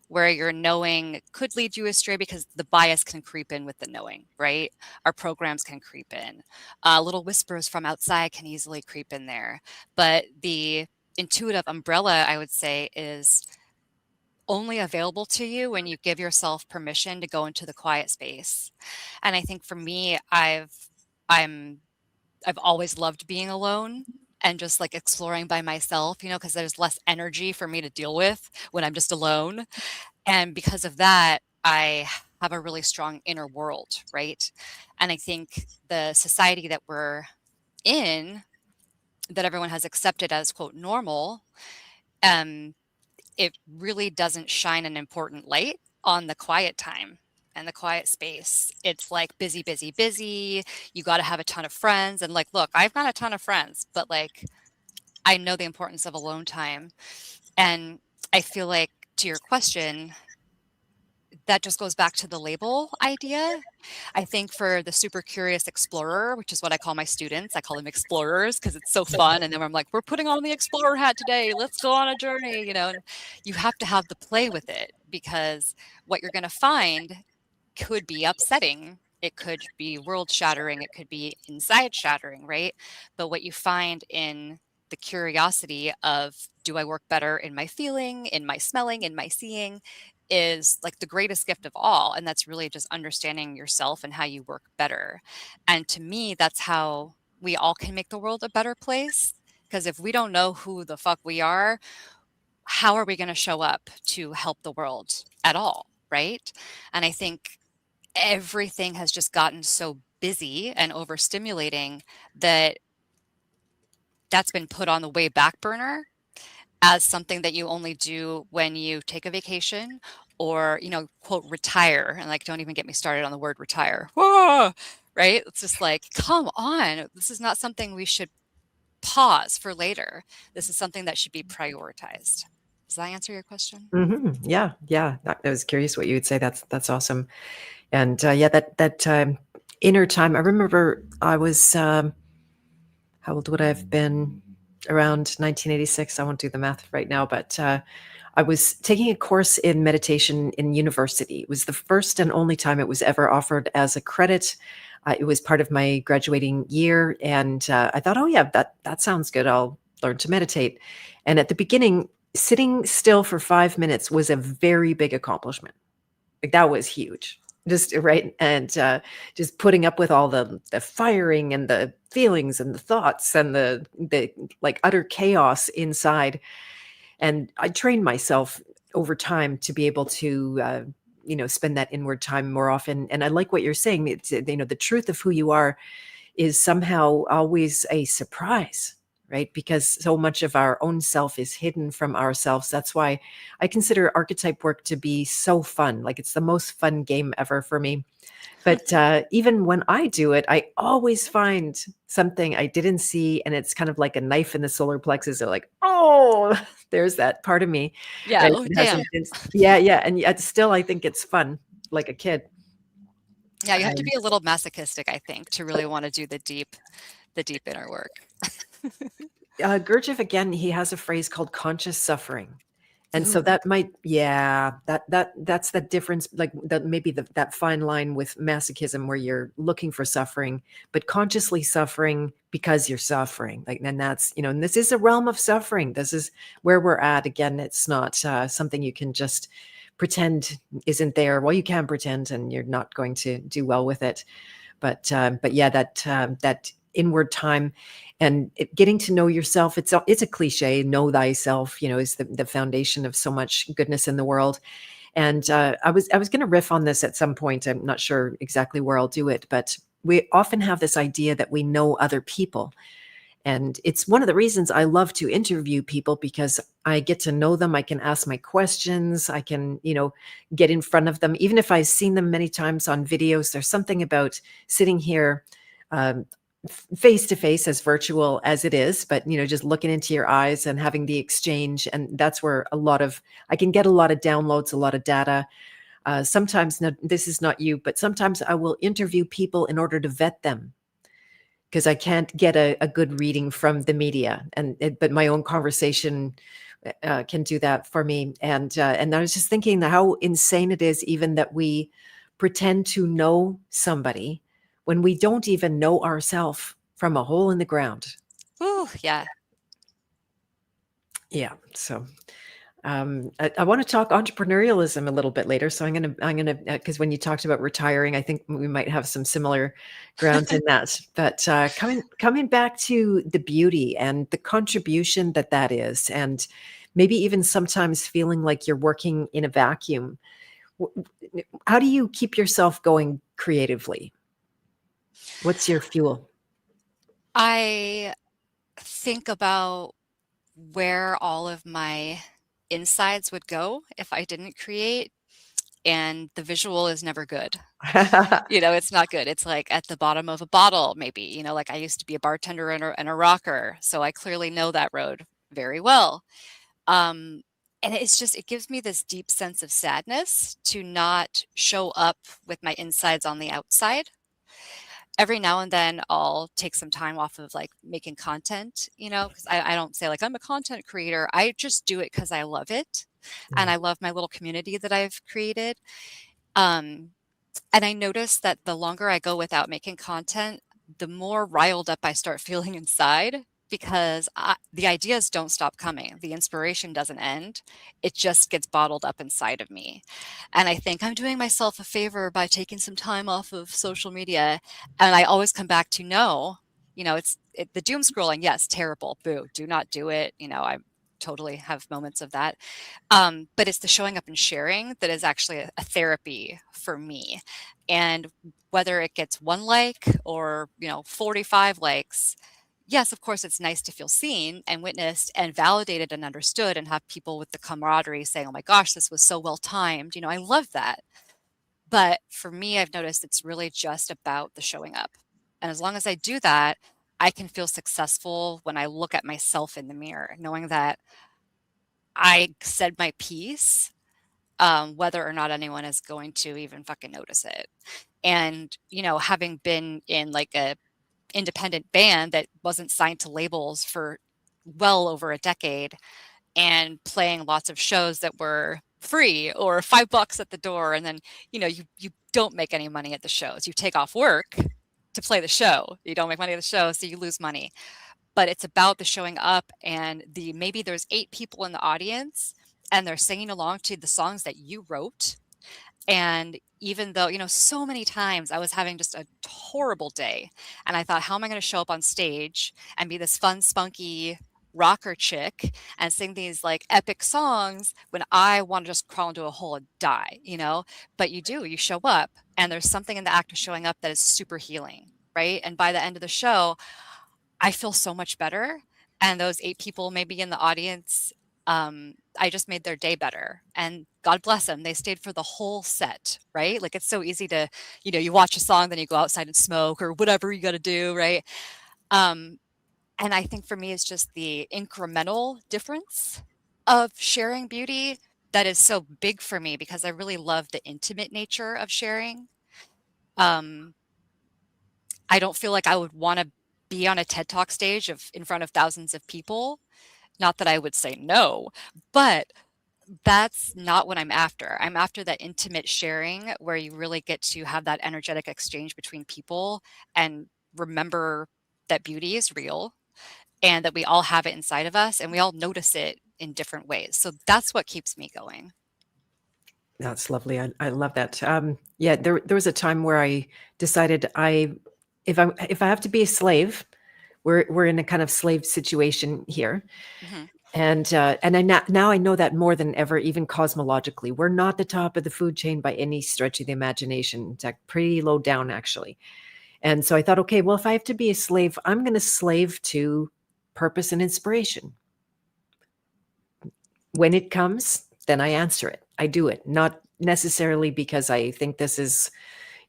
where your knowing could lead you astray because the bias can creep in with the knowing, right? Our programs can creep in. Little whispers from outside can easily creep in there. But the intuitive umbrella, I would say, is only available to you when you give yourself permission to go into the quiet space. And I think for me, I'm I've always loved being alone and just like exploring by myself, because there's less energy for me to deal with when I'm just alone. And because of that, I have a really strong inner world, right? And I think the society that we're in, that everyone has accepted as quote normal, um, it really doesn't shine an important light on the quiet time and the quiet space. It's like busy, busy, busy. You got to have a ton of friends. And like, look, I've got a ton of friends, but like, I know the importance of alone time. And I feel like, to your question, that just goes back to the label idea. I think for the super curious explorer, which is what I call my students, I call them explorers because it's so fun. And then I'm like, we're putting on the explorer hat today. Let's go on a journey, and you have to have the play with it, because what you're going to find could be upsetting. It could be world shattering. It could be inside shattering, right? But what you find in the curiosity of, do I work better in my feeling, in my smelling, in my seeing, is like the greatest gift of all. And that's really just understanding yourself and how you work better. And to me, that's how we all can make the world a better place. Because if we don't know who the fuck we are, how are we going to show up to help the world at all? Right. And I think everything has just gotten so busy and overstimulating that that's been put on the way back burner as something that you only do when you take a vacation or, quote, retire. And like, don't even get me started on the word retire. Whoa, right? It's just like, come on. This is not something we should pause for later. This is something that should be prioritized. Does that answer your question? Yeah, yeah. I was curious what you would say. That's awesome. And yeah, that inner time. I remember I was how old would I have been? Around 1986. I won't do the math right now, but I was taking a course in meditation in university. It was the first and only time it was ever offered as a credit. It was part of my graduating year, and I thought, oh yeah, that sounds good. I'll learn to meditate. And at the beginning, sitting still for 5 minutes was a very big accomplishment. Like that was huge. Just right, and just putting up with all the firing and the feelings and the thoughts and the like utter chaos inside. And I trained myself over time to be able to spend that inward time more often. And I like what you're saying. It's, the truth of who you are is somehow always a surprise, right? Because so much of our own self is hidden from ourselves. That's why I consider archetype work to be so fun. Like it's the most fun game ever for me. But even when I do it, I always find something I didn't see, and it's kind of like a knife in the solar plexus. They're like, oh, there's that part of me Yeah. that Oh, hasn't damn. been. Yeah, yeah, and yet still, I think it's fun, like a kid. Yeah, you have to Um, be a little masochistic, I think, to really want to do the deep inner work. Gurdjieff again, he has a phrase called conscious suffering. And so Ooh. that might, yeah, that's the difference, like that maybe that fine line with masochism where you're looking for suffering, but consciously suffering because you're suffering. Like, and that's, and this is a realm of suffering. This is where we're at. Again, it's not something you can just pretend isn't there. Well, you can pretend, and you're not going to do well with it. But yeah, that inward time and getting to know yourself. It's a cliche. Know thyself. Is the foundation of so much goodness in the world. And I was going to riff on this at some point. I'm not sure exactly where I'll do it, but we often have this idea that we know other people. And it's one of the reasons I love to interview people because I get to know them. I can ask my questions. I can, get in front of them. Even if I've seen them many times on videos, there's something about sitting here um, face to face, as virtual as it is, but, just looking into your eyes and having the exchange. And that's where I can get a lot of downloads, a lot of data. Sometimes, now, this is not you, but sometimes I will interview people in order to vet them because I can't get a good reading from the media, but my own conversation can do that for me. And I was just thinking how insane it is, even that we pretend to know somebody when we don't even know ourselves from a hole in the ground. Ooh, yeah. Yeah. So I want to talk entrepreneurialism a little bit later. So I'm gonna because when you talked about retiring, I think we might have some similar ground in that. But coming back to the beauty and the contribution that is, and maybe even sometimes feeling like you're working in a vacuum. How do you keep yourself going creatively? What's your fuel? I think about where all of my insides would go if I didn't create, and the visual is never good. It's not good. It's like at the bottom of a bottle, maybe. Like I used to be a bartender and a rocker, so I clearly know that road very well. Um, and it gives me this deep sense of sadness to not show up with my insides on the outside. Every now and then I'll take some time off of like making content, because I don't say like I'm a content creator. I just do it because I love it. And Yeah. I love my little community that I've created. Um, and I notice that the longer I go without making content, the more riled up I start feeling inside because the ideas don't stop coming. The inspiration doesn't end. It just gets bottled up inside of me. And I think I'm doing myself a favor by taking some time off of social media. And I always come back to no, the doom scrolling. Yes, terrible. Boo. Do not do it. I totally have moments of that. But it's the showing up and sharing that is actually a therapy for me. And whether it gets 1 like or 45 likes, yes, of course, it's nice to feel seen and witnessed and validated and understood and have people with the camaraderie saying, oh my gosh, this was so well timed. I love that. But for me, I've noticed it's really just about the showing up. And as long as I do that, I can feel successful when I look at myself in the mirror, knowing that I said my piece, whether or not anyone is going to even fucking notice it. And, having been in like a independent band that wasn't signed to labels for well over a decade, and playing lots of shows that were free or $5 at the door, and then you don't make any money at the shows. You take off work to play the show. You don't make money at the show, so you lose money. But it's about the showing up, and maybe there's 8 people in the audience and they're singing along to the songs that you wrote. And even though, so many times I was having just a horrible day, and I thought, how am I going to show up on stage and be this fun, spunky rocker chick and sing these like epic songs when I want to just crawl into a hole and die, But you show up, and there's something in the act of showing up that is super healing, right? And by the end of the show, I feel so much better. And those 8 people maybe in the audience, I just made their day better. And God bless them. They stayed for the whole set, right? Like it's so easy to, you watch a song, then you go outside and smoke or whatever you got to do, right? Um, and I think for me, it's just the incremental difference of sharing beauty that is so big for me, because I really love the intimate nature of sharing. Um, I don't feel like I would want to be on a TED Talk stage in front of thousands of people. Not that I would say no, but that's not what I'm after. I'm after that intimate sharing where you really get to have that energetic exchange between people and remember that beauty is real and that we all have it inside of us and we all notice it in different ways. So that's what keeps me going. That's lovely. I love that. Yeah, there was a time where I decided if I have to be a slave, we're in a kind of slave situation here. Mhm. And now I know that more than ever, even cosmologically, we're not the top of the food chain by any stretch of the imagination. In fact, pretty low down actually. And so I thought, okay, well, if I have to be a slave, I'm going to slave to purpose and inspiration. When it comes, then I answer it. I do it, not necessarily because I think this is,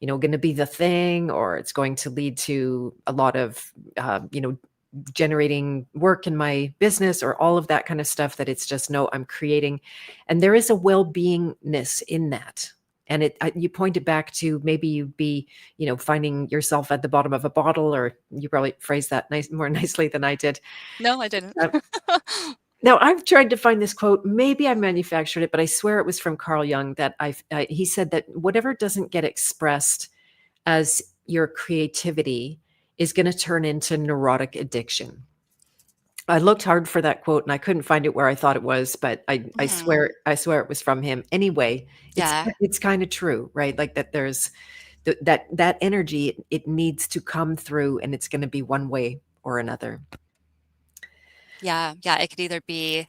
going to be the thing, or it's going to lead to a lot of, generating work in my business or all of that kind of stuff. That it's just, no, I'm creating, and there is a well-beingness in that. And you pointed back to maybe you'd be, finding yourself at the bottom of a bottle, or you probably phrased that more nicely than I did. No, I didn't. Uh, Now, I've tried to find this quote. Maybe I manufactured it, but I swear it was from Carl Jung. That he said that whatever doesn't get expressed as your creativity is going to turn into neurotic addiction. I looked hard for that quote and I couldn't find it where I thought it was, but I Mhm. swear it was from him. Anyway, Yeah. it's kind of true, right? Like that there's that energy, it needs to come through, and it's going to be one way or another. Yeah. Yeah. It could either be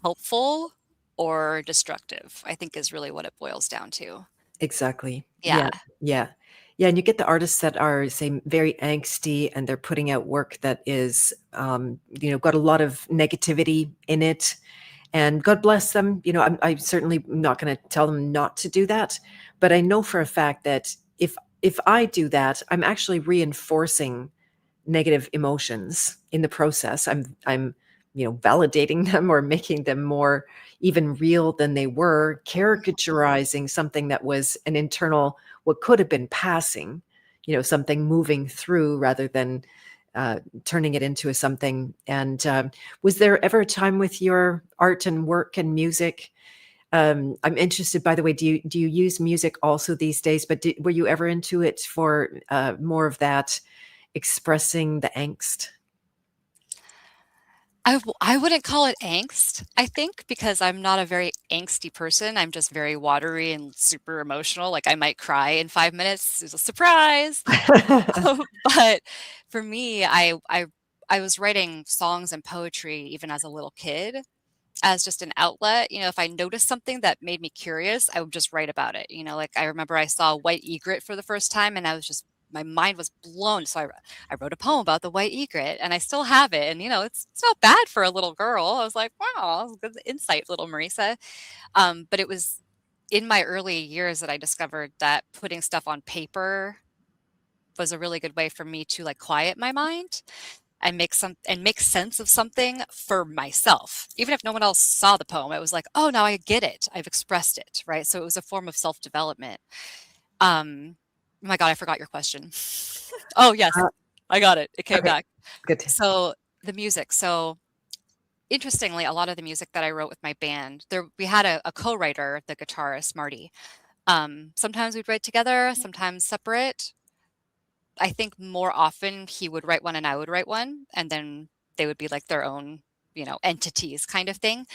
helpful or destructive, I think is really what it boils down to. Exactly. Yeah. Yeah. Yeah. Yeah. And you get the artists that are, say, very angsty, and they're putting out work that is, got a lot of negativity in it. And God bless them. I'm certainly not going to tell them not to do that. But I know for a fact that if I do that, I'm actually reinforcing negative emotions in the process. I'm validating them, or making them more even real than they were, caricaturizing something that was an internal, what could have been passing, something moving through, rather than turning it into a something. And was there ever a time with your art and work and music? I'm interested, by the way, do you use music also these days? But were you ever into it for more of that expressing the angst? I wouldn't call it angst, I think, because I'm not a very angsty person. I'm just very watery and super emotional. Like I might cry in 5 minutes. It's a surprise. But for me, I was writing songs and poetry even as a little kid as just an outlet. If I noticed something that made me curious, I would just write about it. Like I remember I saw a white egret for the first time and my mind was blown. So I wrote a poem about the white egret and I still have it. And, it's not bad for a little girl. I was like, wow, that was good insight, little Marisa. But it was in my early years that I discovered that putting stuff on paper was a really good way for me to like quiet my mind and make sense of something for myself. Even if no one else saw the poem, it was like, oh, now I get it. I've expressed it, right? So it was a form of self-development. Oh my God, I forgot your question. Oh, yes, Uh, I got it. It came okay, back. good. So the music. So interestingly, a lot of the music that I wrote with my band, we had a co-writer, the guitarist Marty. Sometimes we'd write together, sometimes separate. I think more often he would write one and I would write one, and then they would be like their own, entities kind of thing.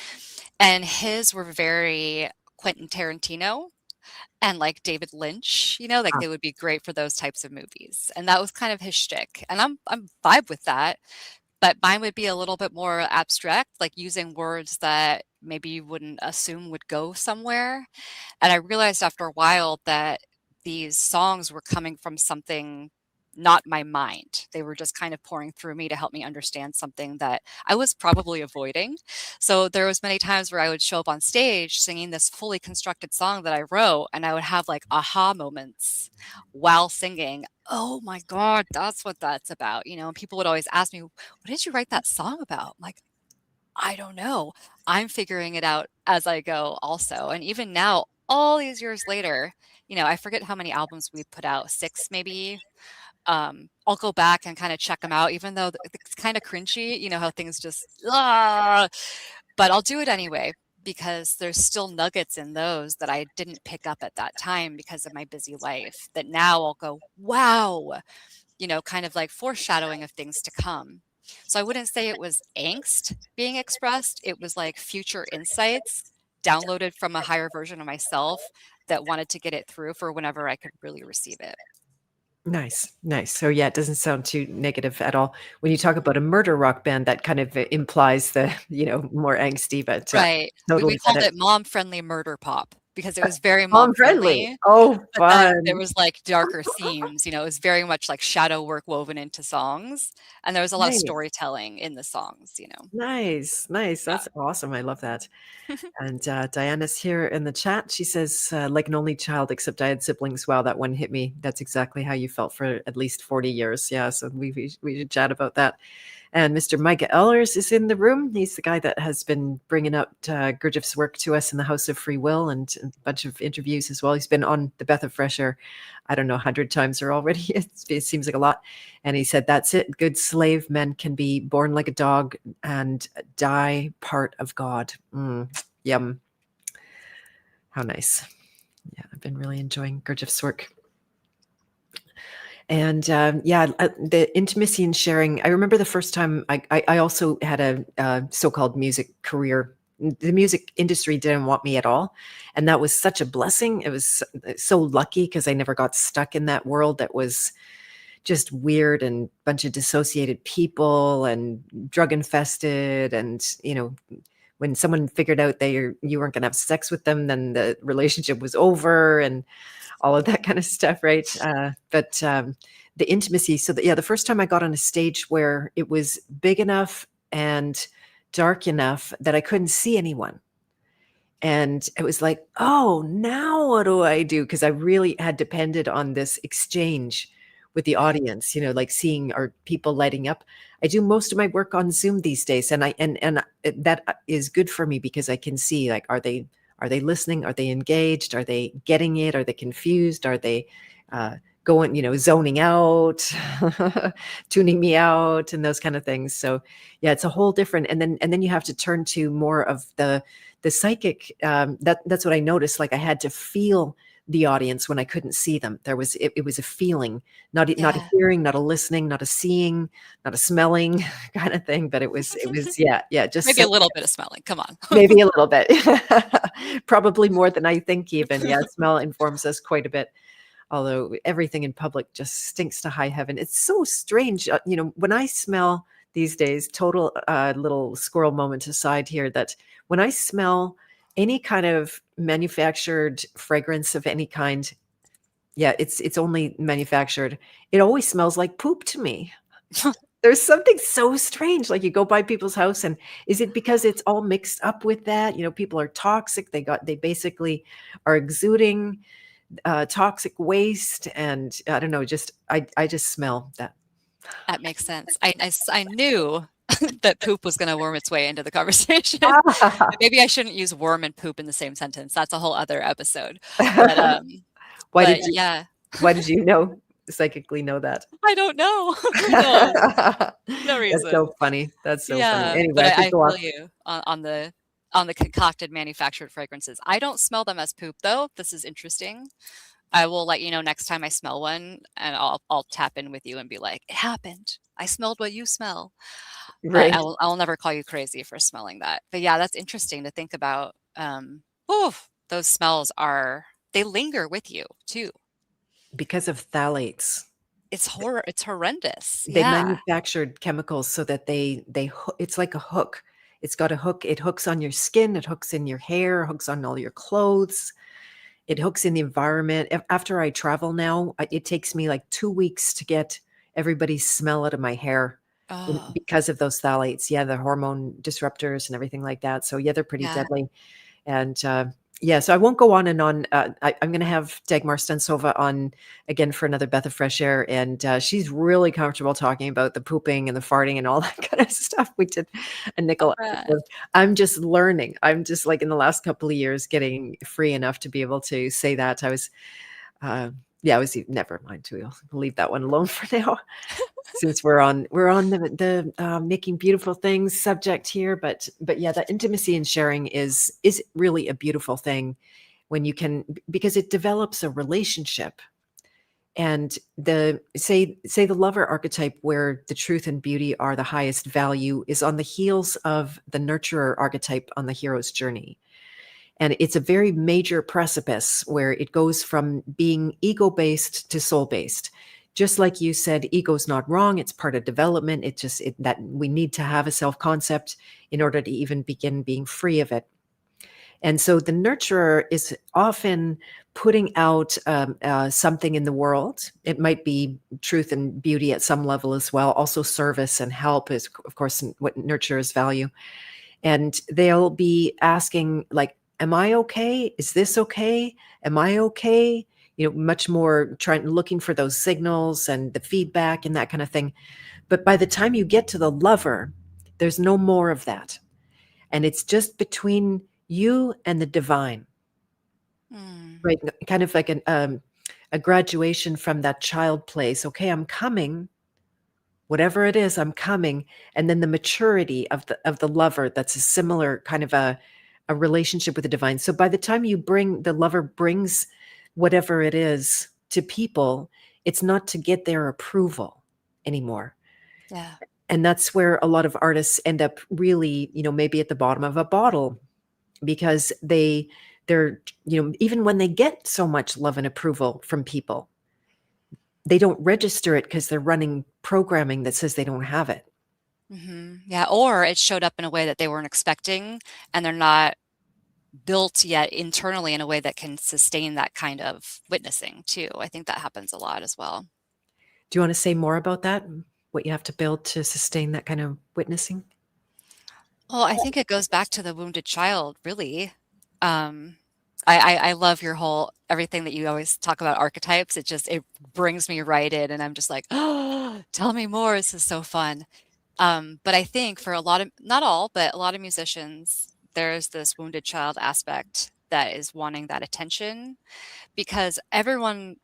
And his were very Quentin Tarantino and like David Lynch, like Ah, they would be great for those types of movies. And that was kind of his shtick. And I'm vibe with that, but mine would be a little bit more abstract, like using words that maybe you wouldn't assume would go somewhere. And I realized after a while that these songs were coming from something not my mind. They were just kind of pouring through me to help me understand something that I was probably avoiding. So there was many times where I would show up on stage singing this fully constructed song that I wrote, and I would have like aha moments while singing. Oh my God, that's what that's about. And people would always ask me, what did you write that song about? I'm like, I don't know. I'm figuring it out as I go also. And even now, all these years later, I forget how many albums we put out, 6 maybe. I'll go back and kind of check them out, even though it's kind of cringy, how things just, but I'll do it anyway because there's still nuggets in those that I didn't pick up at that time because of my busy life that now I'll go, wow, kind of like foreshadowing of things to come. So I wouldn't say it was angst being expressed. It was like future insights downloaded from a higher version of myself that wanted to get it through for whenever I could really receive it. nice, nice. So yeah, it doesn't sound too negative at all. When you talk about a murder rock band, that kind of implies the, more angsty, but Right. We totally get called it. it mom-friendly murder pop because it was very Home friendly. mom-friendly, Oh, but then there fun. was, like, darker themes, it was very much like shadow work woven into songs, and there was a lot of Nice, storytelling in the songs. nice, nice. Yeah. That's awesome. I love that. And Diana's here in the chat. She says, like an only child, except I had siblings. Wow, that one hit me. That's exactly how you felt for at least 40 years. Yeah, so we should chat about that. And Mr. Micah Ellers is in the room. He's the guy that has been bringing up Gurdjieff's work to us in the House of Free Will and a bunch of interviews as well. He's been on the Beth of Fresh Air, I don't know, 100 times or already. It seems like a lot. And he said, that's it. Good slave men can be born like a dog and die part of God. Yum. How nice. Yeah, I've been really enjoying Gurdjieff's work. And the intimacy and sharing. I remember the first time I also had a so-called music career. The music industry didn't want me at all. And that was such a blessing. It was so lucky because I never got stuck in that world that was just weird and bunch of dissociated people and drug infested. And, when someone figured out that you weren't going to have sex with them, then the relationship was over and all of that kind of stuff, right? But the intimacy. So the first time I got on a stage where it was big enough and dark enough that I couldn't see anyone. And it was like, oh, now what do I do? Because I really had depended on this exchange with the audience, like seeing our people lighting up. I do most of my work on Zoom these days, and that is good for me because I can see, like, are they listening? Are they engaged? Are they getting it? Are they confused? Are they going, zoning out, tuning me out, and those kind of things? So yeah, it's a whole different. And then you have to turn to more of the psychic. That's what I noticed. Like I had to feel the audience when I couldn't see them. It was a feeling, not a Yeah. hearing, not a listening, not a seeing, not a smelling kind of thing. But it was yeah, just Maybe so a little bit of smelling, come on. maybe a little bit, probably more than I think. Even smell informs us quite a bit. Although everything in public just stinks to high heaven. It's so strange. When I smell these days, total little squirrel moment aside here, that when I smell any kind of manufactured fragrance of any kind, yeah, it's only manufactured. It always smells like poop to me. There's something so strange. Like you go by people's house, and is it because it's all mixed up with that? People are toxic. They basically are exuding toxic waste, and I don't know, just I just smell that. That makes sense. I knew that poop was gonna worm its way into the conversation. Maybe I shouldn't use worm and poop in the same sentence. That's a whole other episode. But, Why did but you yeah, why did you know psychically know that? I don't know. No, no That's so reason. funny. That's so funny. Yeah, Anyway, but I could I go feel off. you on the concocted manufactured fragrances. I don't smell them as poop though. This is interesting. I will let you know next time I smell one, and I'll tap in with you and be like, "It happened. I smelled what you smell." But Right. I will never call you crazy for smelling that. But yeah, that's interesting to think about. Oof, those smells are they linger with you too. Because of phthalates. It's horrendous. They Yeah. manufactured chemicals so that it's like a hook. It's got a hook. It hooks on your skin, it hooks in your hair, hooks on all your clothes. It hooks in the environment. After I travel now, it takes me like 2 weeks to get everybody's smell out of my hair Oh, because of those phthalates. Yeah, the hormone disruptors and everything like that. So yeah, they're pretty yeah. deadly. And yeah, so I won't go on and on. I'm going to have Dagmar Stensova on again for another Beth of Fresh Air. And she's really comfortable talking about the pooping and the farting and all that kind of stuff. We did a Oh, nickel rad. episode. I'm just learning. I'm just like in the last couple of years getting free enough to be able to say that. Uh, yeah, I was never mind too. I'll leave that one alone for now since we're on the making beautiful things subject here, but yeah, that intimacy and sharing is really a beautiful thing when you can, because it develops a relationship. And the say the lover archetype, where the truth and beauty are the highest value, is on the heels of the nurturer archetype on the hero's journey. And it's a very major precipice where it goes from being ego based to soul based. Just like you said, ego's not wrong. It's part of development. That we need to have a self concept in order to even begin being free of it. And so the nurturer is often putting out something in the world. It might be truth and beauty at some level as well. Also, service and help is, of course, what nurturers value. And they'll be asking, like, am I okay? Is this okay? Am I okay? Much more looking for those signals and the feedback and that kind of thing. But by the time you get to the lover, there's no more of that. And it's just between you and the divine, Mm, right? Kind of like a graduation from that child place. Okay, I'm coming, whatever it is, I'm coming. And then the maturity of the lover, that's a similar kind of a relationship with the divine. So by the time the lover brings whatever it is to people, it's not to get their approval anymore. yeah. And that's where a lot of artists end up really, maybe at the bottom of a bottle, because they're, even when they get so much love and approval from people, they don't register it because they're running programming that says they don't have it. Yeah, or it showed up in a way that they weren't expecting, and they're not built yet internally in a way that can sustain that kind of witnessing too. I think that happens a lot as well. Do you want to say more about that? What you have to build to sustain that kind of witnessing? Well, I think it goes back to the wounded child, really. Um, I love your whole everything that you always talk about archetypes. It brings me right in, and I'm just like, oh, tell me more. This is so fun. But I think for a lot of, not all, but a lot of musicians, there's this wounded child aspect that is wanting that attention, because every one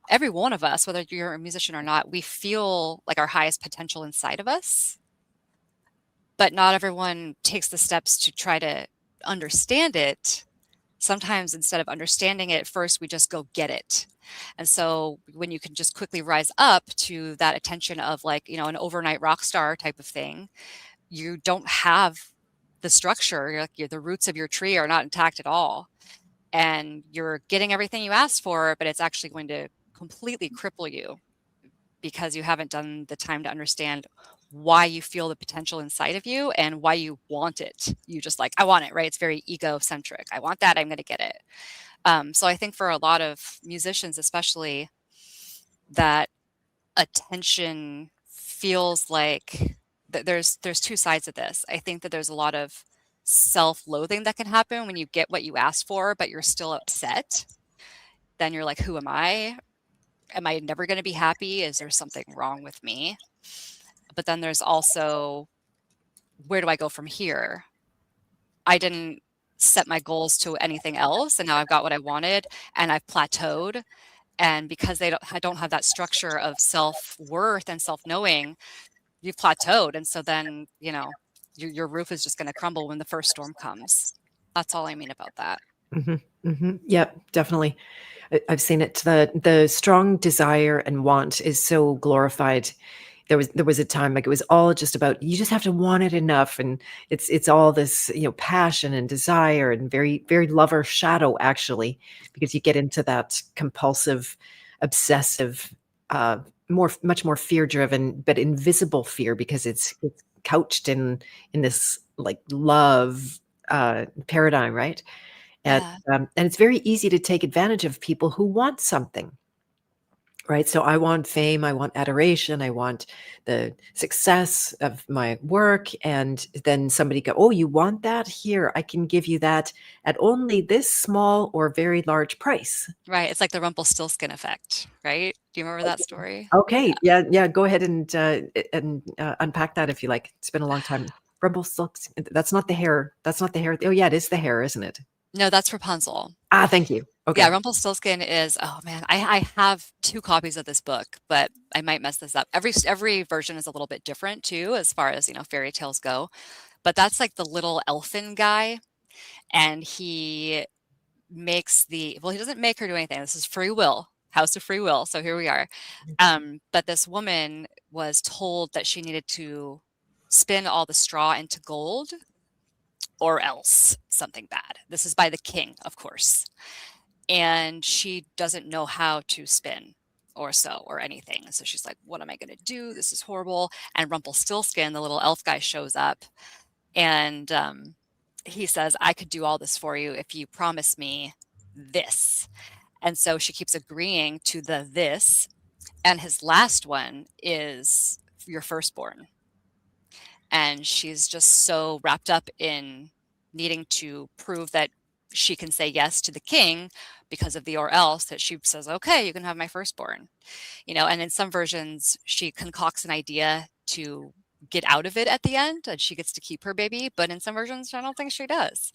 of us, whether you're a musician or not, we feel like our highest potential inside of us, but not everyone takes the steps to try to understand it. Sometimes instead of understanding it first, we just go get it. And so when you can just quickly rise up to that attention of, like, an overnight rock star type of thing, you don't have the structure. The roots of your tree are not intact at all. And you're getting everything you asked for, but it's actually going to completely cripple you because you haven't done the time to understand why you feel the potential inside of you and why you want it. You just like, I want it, right? It's very egocentric. I want that. I'm going to get it. So I think for a lot of musicians, especially, that attention feels like there's two sides of this. I think that there's a lot of self-loathing that can happen when you get what you asked for, but you're still upset. then you're like, who am I? Am I never going to be happy? Is there something wrong with me? But then there's also, where do I go from here? I didn't set my goals to anything else, and now I've got what I wanted, and I've plateaued. And because I don't have that structure of self-worth and self-knowing, you've plateaued. And so then, your roof is just going to crumble when the first storm comes. That's all I mean about that. Yep, definitely. I've seen it. The strong desire and want is so glorified. There was a time like it was all just about you just have to want it enough, and it's all this passion and desire and very very lover shadow actually, because you get into that compulsive, obsessive, much more fear driven but invisible fear because it's couched in this like love paradigm, right? And, Yeah. and it's very easy to take advantage of people who want something, right? So I want fame, I want adoration, I want the success of my work. And then somebody go, oh, you want that? Here, I can give you that at only this small or very large price. Right. It's like the Rumpelstiltskin effect, right? Do you remember that story? Okay, yeah, yeah. Go ahead and unpack that if you like. It's been a long time. Rumpelstiltskin. That's not the hair. That's not the hair. Oh, yeah, it is the hair, isn't it? No, that's Rapunzel. Ah, thank you. Yeah, Okay. Rumpelstiltskin is, oh man, I have 2 copies of this book, but I might mess this up. Every version is a little bit different too, as far as, fairy tales go. But that's like the little elfin guy, and he doesn't make her do anything. This is free will, house of free will. So here we are. But this woman was told that she needed to spin all the straw into gold or else something bad. This is by the king, of course. And she doesn't know how to spin or sew or anything. So she's like, what am I going to do? This is horrible. And Rumpelstiltskin, the little elf guy, shows up, and he says, I could do all this for you if you promise me this. And so she keeps agreeing to the this. And his last one is your firstborn. And she's just so wrapped up in needing to prove that she can say yes to the king because of the or else, that she says, okay, you can have my firstborn. And in some versions she concocts an idea to get out of it at the end, and she gets to keep her baby, but in some versions I don't think she does.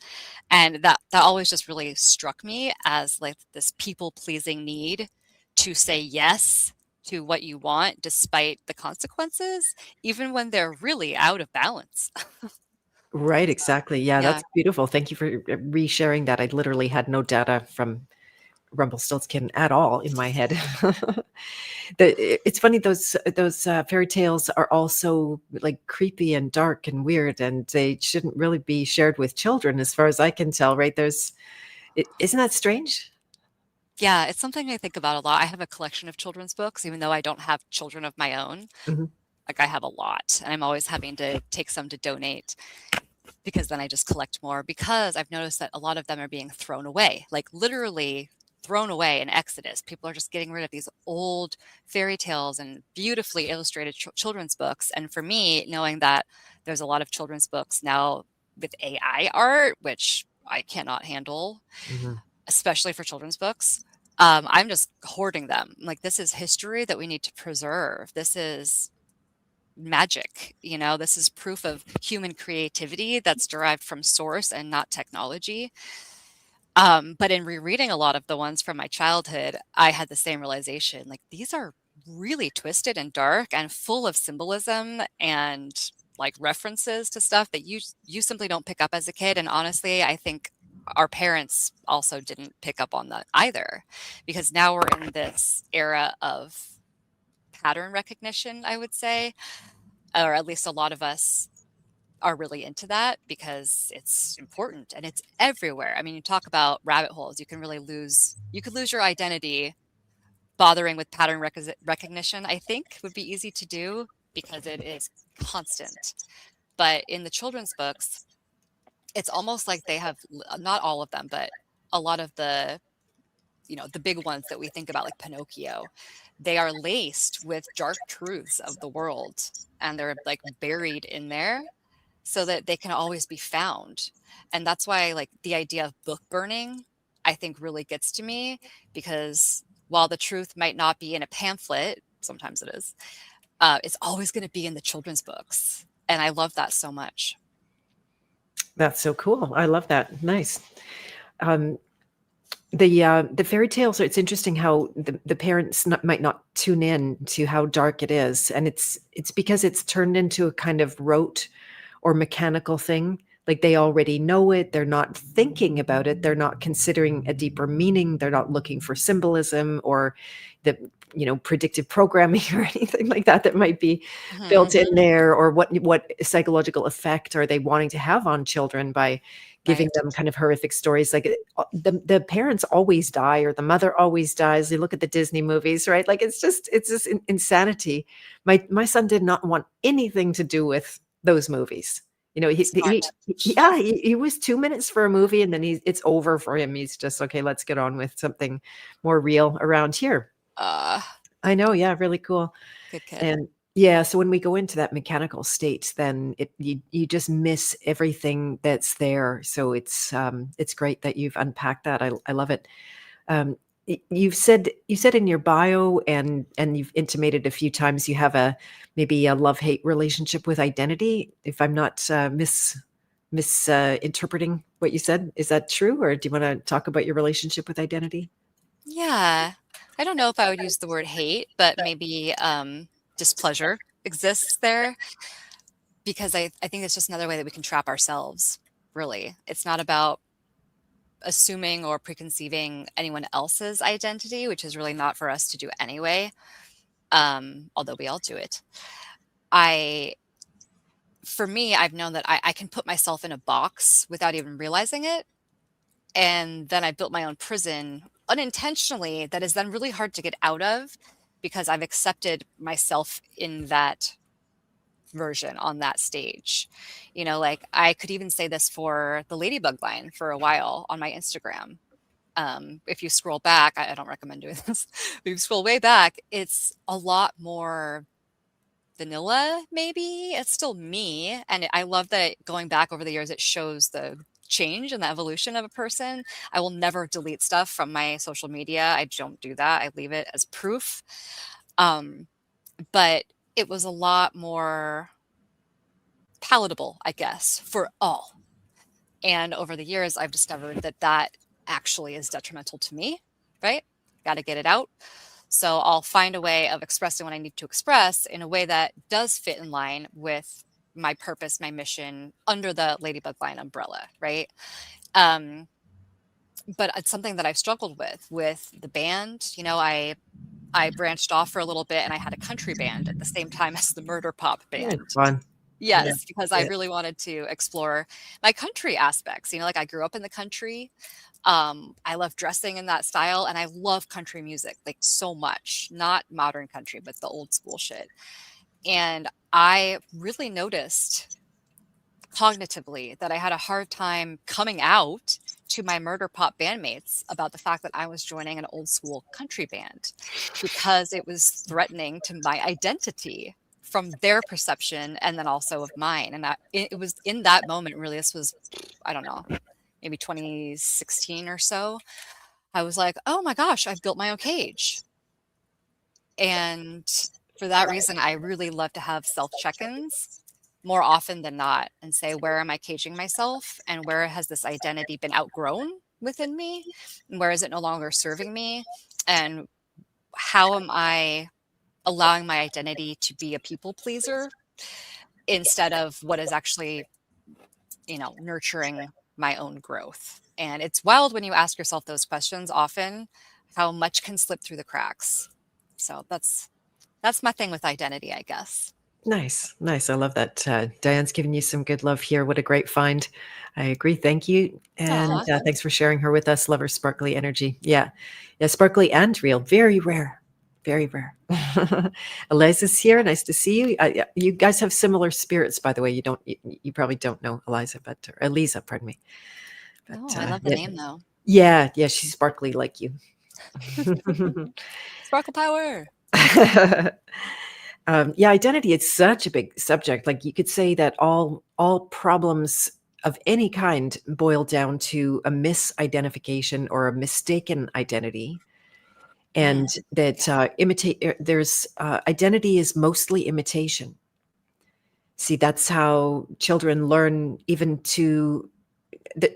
And that always just really struck me as like this people pleasing need to say yes to what you want despite the consequences, even when they're really out of balance. Right, exactly. Yeah, Yeah. that's beautiful. Thank you for re-sharing that. I literally had no data from Rumpelstiltskin at all in my head. It's funny those fairy tales are also like creepy and dark and weird, and they shouldn't really be shared with children, as far as I can tell. Right? Isn't that strange? Yeah, it's something I think about a lot. I have a collection of children's books, even though I don't have children of my own. Mhm. Like I have a lot, and I'm always having to take some to donate, because then I just collect more, because I've noticed that a lot of them are being thrown away, like literally thrown away in Exodus. People are just getting rid of these old fairy tales and beautifully illustrated children's books. And for me, knowing that there's a lot of children's books now with AI art, which I cannot handle, Mhm. especially for children's books, I'm just hoarding them. Like, this is history that we need to preserve. This is magic, this is proof of human creativity that's derived from source and not technology. But in rereading a lot of the ones from my childhood, I had the same realization, like, these are really twisted and dark and full of symbolism and like references to stuff that you simply don't pick up as a kid. And honestly, I think our parents also didn't pick up on that either, because now we're in this era of pattern recognition, I would say, or at least a lot of us are really into that because it's important and it's everywhere. I mean, you talk about rabbit holes, you could lose your identity bothering with pattern recognition. I think would be easy to do because it is constant. But in the children's books, it's almost like they have, not all of them, but a lot of the big ones that we think about, like Pinocchio, they are laced with dark truths of the world, and they're like buried in there so that they can always be found. And that's why, like, the idea of book burning I think really gets to me, because while the truth might not be in a pamphlet, sometimes it is, it's always going to be in the children's books. And I love that so much. That's so cool. I love that. Nice. Um, the fairy tales, it's interesting how the parents might not tune in to how dark it is, and it's because it's turned into a kind of rote or mechanical thing. Like they already know it, they're not thinking about it, they're not considering a deeper meaning, they're not looking for symbolism or the predictive programming or anything like that that might be Hmm. built in there, or what psychological effect are they wanting to have on children by giving Right. them kind of horrific stories. Like the parents always die, or the mother always dies. You look at the Disney movies, right? Like it's just insanity. My son did not want anything to do with those movies. Smart. Yeah, he was 2 minutes for a movie, and then it's over for him. He's just, okay, let's get on with something more real around here. Uh, I know, yeah, really cool. Good kid. And yeah, so when we go into that mechanical state, then you just miss everything that's there. So it's great that you've unpacked that. I love it. Um, you said in your bio, and you've intimated a few times, you have maybe a love-hate relationship with identity. If I'm not misinterpreting what you said, is that true, or do you want to talk about your relationship with identity? Yeah. I don't know if I would use the word hate, but maybe displeasure exists there, because I think it's just another way that we can trap ourselves, really. It's not about assuming or preconceiving anyone else's identity, which is really not for us to do anyway, although we all do it. I, for me, I've known that I can put myself in a box without even realizing it. And then I built my own prison unintentionally that is then really hard to get out of, because I've accepted myself in that version on that stage. Like I could even say this for the ladybug line for a while on my Instagram. If you scroll back, I don't recommend doing this. If you scroll way back, it's a lot more vanilla, maybe. It's still me. And I love that going back over the years, it shows the change and the evolution of a person. I will never delete stuff from my social media. I don't do that. I leave it as proof. Um, but it was a lot more palatable, I guess, for all. And over the years, I've discovered that that actually is detrimental to me, right? Got to get it out. So I'll find a way of expressing what I need to express in a way that does fit in line with my purpose, my mission under the Ladybug Line umbrella, right? Um, but it's something that I've struggled with the band. I branched off for a little bit, and I had a country band at the same time as the murder pop Oh, band. fun. Yeah. Yes, because I Yeah. really wanted to explore my country aspects. Like I grew up in the country. I love dressing in that style, and I love country music like so much. Not modern country, but the old school shit. And I really noticed cognitively that I had a hard time coming out to my murder pop bandmates about the fact that I was joining an old school country band, because it was threatening to my identity from their perception and then also of mine. And it was in that moment, really, this was, I don't know, maybe 2016 or so. I was like, oh my gosh, I've built my own cage. And for that reason, I really love to have self check-ins more often than not, and say, where am I caging myself, and where has this identity been outgrown within me, and where is it no longer serving me, and how am I allowing my identity to be a people pleaser instead of what is actually, nurturing my own growth. And it's wild when you ask yourself those questions often, how much can slip through the cracks. So that's my thing with identity, I guess. Nice, nice. I love that. Diane's giving you some good love here. What a great find. I agree. Thank you. And Aw. thanks for sharing her with us. Love her sparkly energy. Yeah. Yeah. Sparkly and real. Very rare. Very rare. Eliza's here. Nice to see you. Yeah, you guys have similar spirits, by the way. You probably don't know Eliza, but or Eliza, pardon me. But Oh, I love the yeah, name though. yeah, she's sparkly like you. Sparkle power. Yeah, identity is such a big subject. Like you could say that all problems of any kind boil down to a misidentification or a mistaken identity, and that there's identity is mostly imitation. See, that's how children learn even to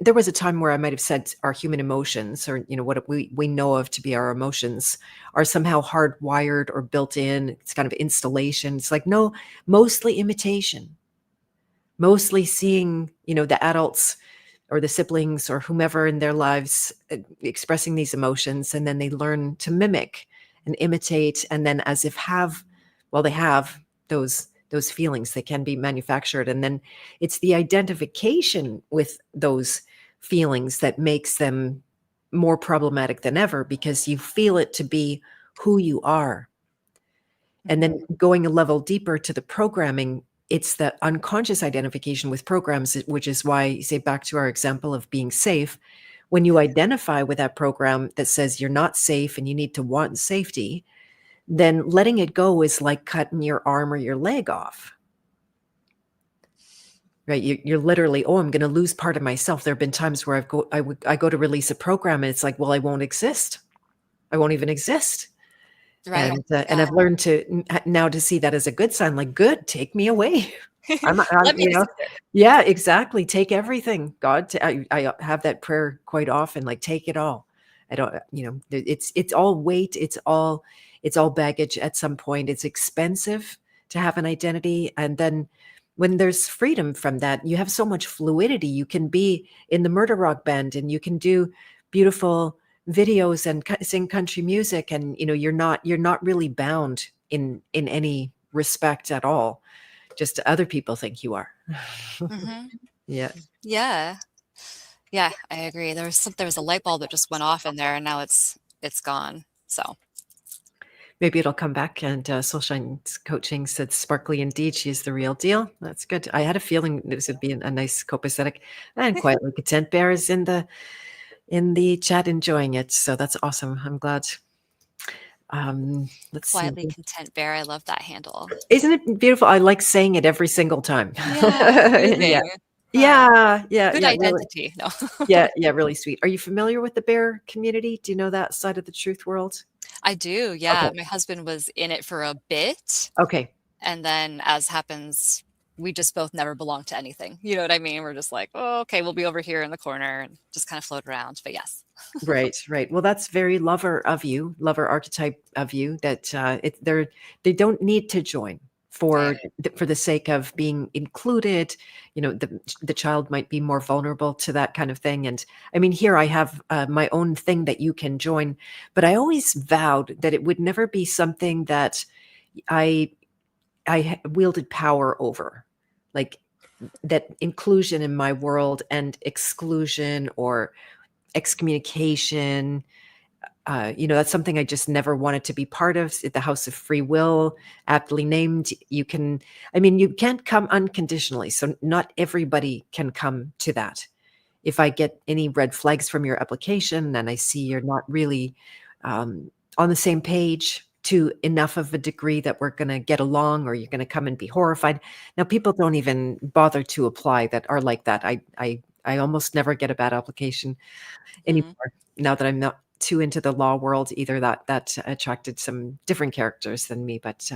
there was a time where I might have said our human emotions, or what we know of to be our emotions, are somehow hardwired or built in. It's kind of installation. It's like, no, mostly imitation, mostly seeing the adults or the siblings or whomever in their lives expressing these emotions, and then they learn to mimic and imitate, and then as if they have those feelings. They can be manufactured, and then it's the identification with those feelings that makes them more problematic than ever, because you feel it to be who you are. And then going a level deeper to the programming, it's the unconscious identification with programs, which is why, say, back to our example of being safe, when you identify with that program that says you're not safe and you need to want safety, then letting it go is like cutting your arm or your leg off. Right? You're literally, oh, I'm going to lose part of myself. There have been times where I go to release a program, and it's like, well, I won't exist. I won't even exist. Right. And I've learned to now to see that as a good sign. Like, good, take me away. I'm Let me exist it. Yeah, exactly. Take everything, God. I have that prayer quite often. Like, take it all. I don't, it's all weight. It's all baggage. At some point, it's expensive to have an identity, and then when there's freedom from that, you have so much fluidity. You can be in the murder rock band, and you can do beautiful videos and sing country music, and you're not really bound in any respect at all. Just other people think you are. Yeah. Yeah. Yeah, I agree. There was a light bulb that just went off in there, and now it's gone. So Maybe it'll come back. And Soulshine Coaching said, sparkly indeed, she's the real deal. That's good. I had a feeling this would be a nice copacetic. And Quietly Content Bear is in the chat enjoying it. So that's awesome. I'm glad. Let's Quietly see. Content Bear, I love that handle. Isn't it beautiful? I like saying it every single time. Yeah, Yeah. soothing. Yeah. Yeah. Good Yeah. Really. identity. No. Yeah. Yeah. Really sweet. Are you familiar with the bear community? Do you know that side of the truth world? I do, Okay. yeah. My husband was in it for a bit, Okay. and then, as happens, we just both never belonged to anything. You know what I mean? We're just like, "Oh, okay, we'll be over here in the corner," and just kinda float around, but yes. Right. Right. Well, that's very lover of you, lover archetype of you, that they don't need to join Right. for the sake of being included. The child might be more vulnerable to that kind of thing. And I mean, here I have my own thing that you can join, but I always vowed that it would never be something that I wielded power over, like that inclusion in my world and exclusion or excommunication. That's something I just never wanted to be part of. At the House of Free Will, aptly named, you can't come unconditionally. So not everybody can come to that. If I get any red flags from your application and I see you're not really on the same page to enough of a degree that we're going to get along, or you're going to come and be horrified. Now, people don't even bother to apply that are like that. I almost never get a bad application Mhm. anymore, now that I'm not too into the law world either. That attracted some different characters than me, but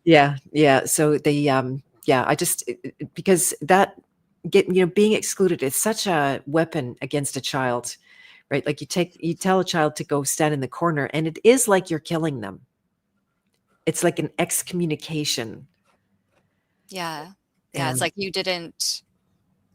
yeah. So I just because that being excluded is such a weapon against a child, right? Like you tell a child to go stand in the corner, and it is like you're killing them. It's like an excommunication. Yeah. Yeah, it's And like you didn't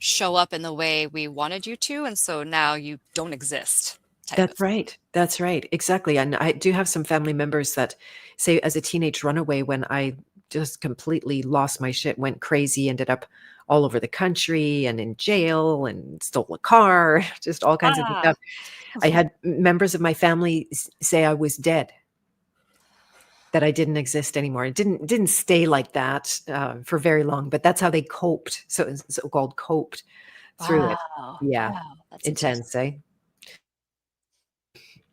show up in the way we wanted you to, and so now you don't exist type of that's right. That's right. Exactly. And I do have some family members that say, as a teenage runaway, when I just completely lost my shit, went crazy, ended up all over the country and in jail and stole a car, just all kinds of Ah. stuff. I had members of my family say I was dead, that I didn't exist anymore. It didn't stay like that for very long, but that's how they coped. So called coped through it. Wow. Yeah. Wow, that's intense. Intense, eh?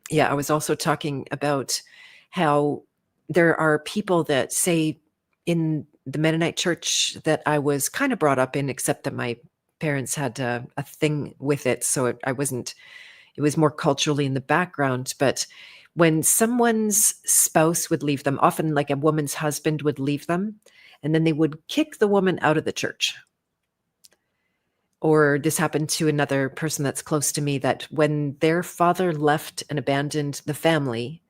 Yeah, I was also talking about how there are people that say in the Mennonite church that I was kind of brought up in, except that my parents had a thing with it, so I wasn't. It was more culturally in the background. But when someone's spouse would leave them, often like a woman's husband would leave them, and then they would kick the woman out of the church. Or this happened to another person that's close to me, that when their father left and abandoned the family,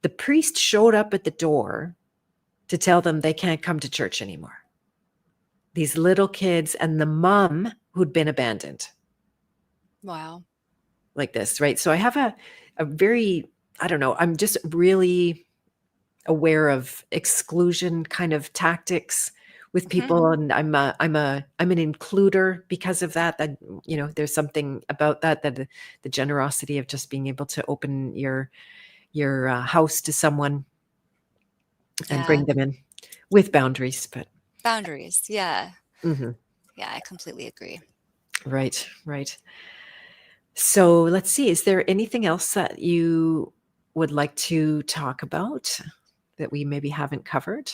the priest showed up at the door to tell them they can't come to church anymore. These little kids and the mom who'd been abandoned. Wow. Like this, right? So I have a very, I don't know, I'm just really aware of exclusion kind of tactics with people, and I'm an includer because of that. That, there's something about that, the generosity of just being able to open your house to someone and Yeah. bring them in with boundaries. But Boundaries. Yeah. mhm, Yeah, I completely agree. right, right. So let's see. Is there anything else that you would like to talk about that we maybe haven't covered?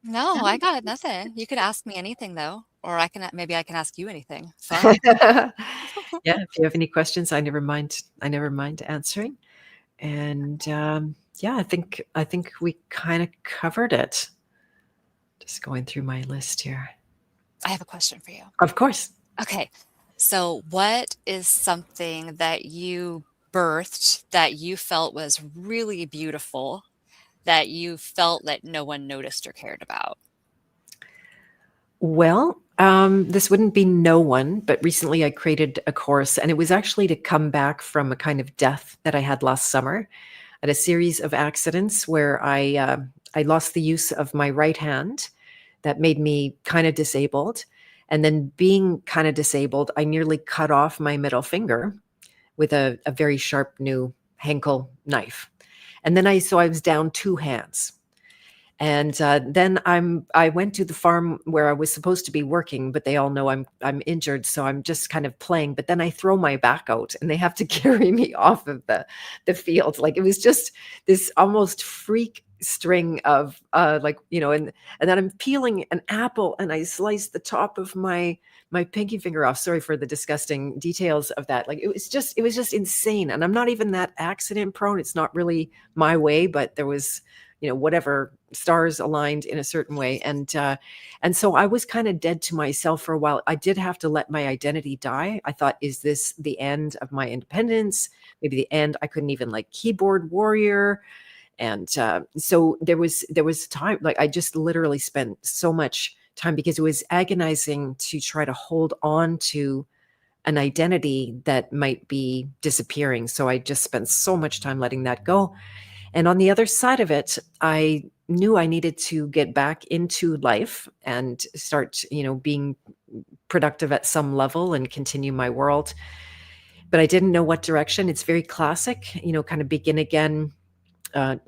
No, I got nothing. You could ask me anything though, or maybe I can ask you anything fun. Yeah, if you have any questions, I never mind. I never mind answering. And yeah, I think we kind of covered it. Just going through my list here. I have a question for you. Of course. Okay. So, what is something that you birthed that you felt was really beautiful that you felt that no one noticed or cared about? Well, this wouldn't be no one, but recently I created a course, and it was actually to come back from a kind of death that I had last summer at a series of accidents where I lost the use of my right hand. That made me kind of disabled. And then being kind of disabled, I nearly cut off my middle finger with a very sharp new Henkel knife. And then I was down two hands. And then I went to the farm where I was supposed to be working, but they all know I'm injured, so I'm just kind of playing. But then I throw my back out, and they have to carry me off of the field. Like, it was just this almost freak string of and then I'm peeling an apple, and I slice the top of my pinky finger off. Sorry for the disgusting details of that. Like, it was just insane. And I'm not even that accident prone. It's not really my way, but there was whatever stars aligned in a certain way. And so I was kind of dead to myself for a while. I did have to let my identity die. I thought, is this the end of my independence? Maybe the end. I couldn't even like keyboard warrior. And so there was time, like, I just literally spent so much time because it was agonizing to try to hold on to an identity that might be disappearing. So I just spent so much time letting that go. And on the other side of it, I knew I needed to get back into life and start, being productive at some level and continue my world. But I didn't know what direction. It's very classic, kind of begin again,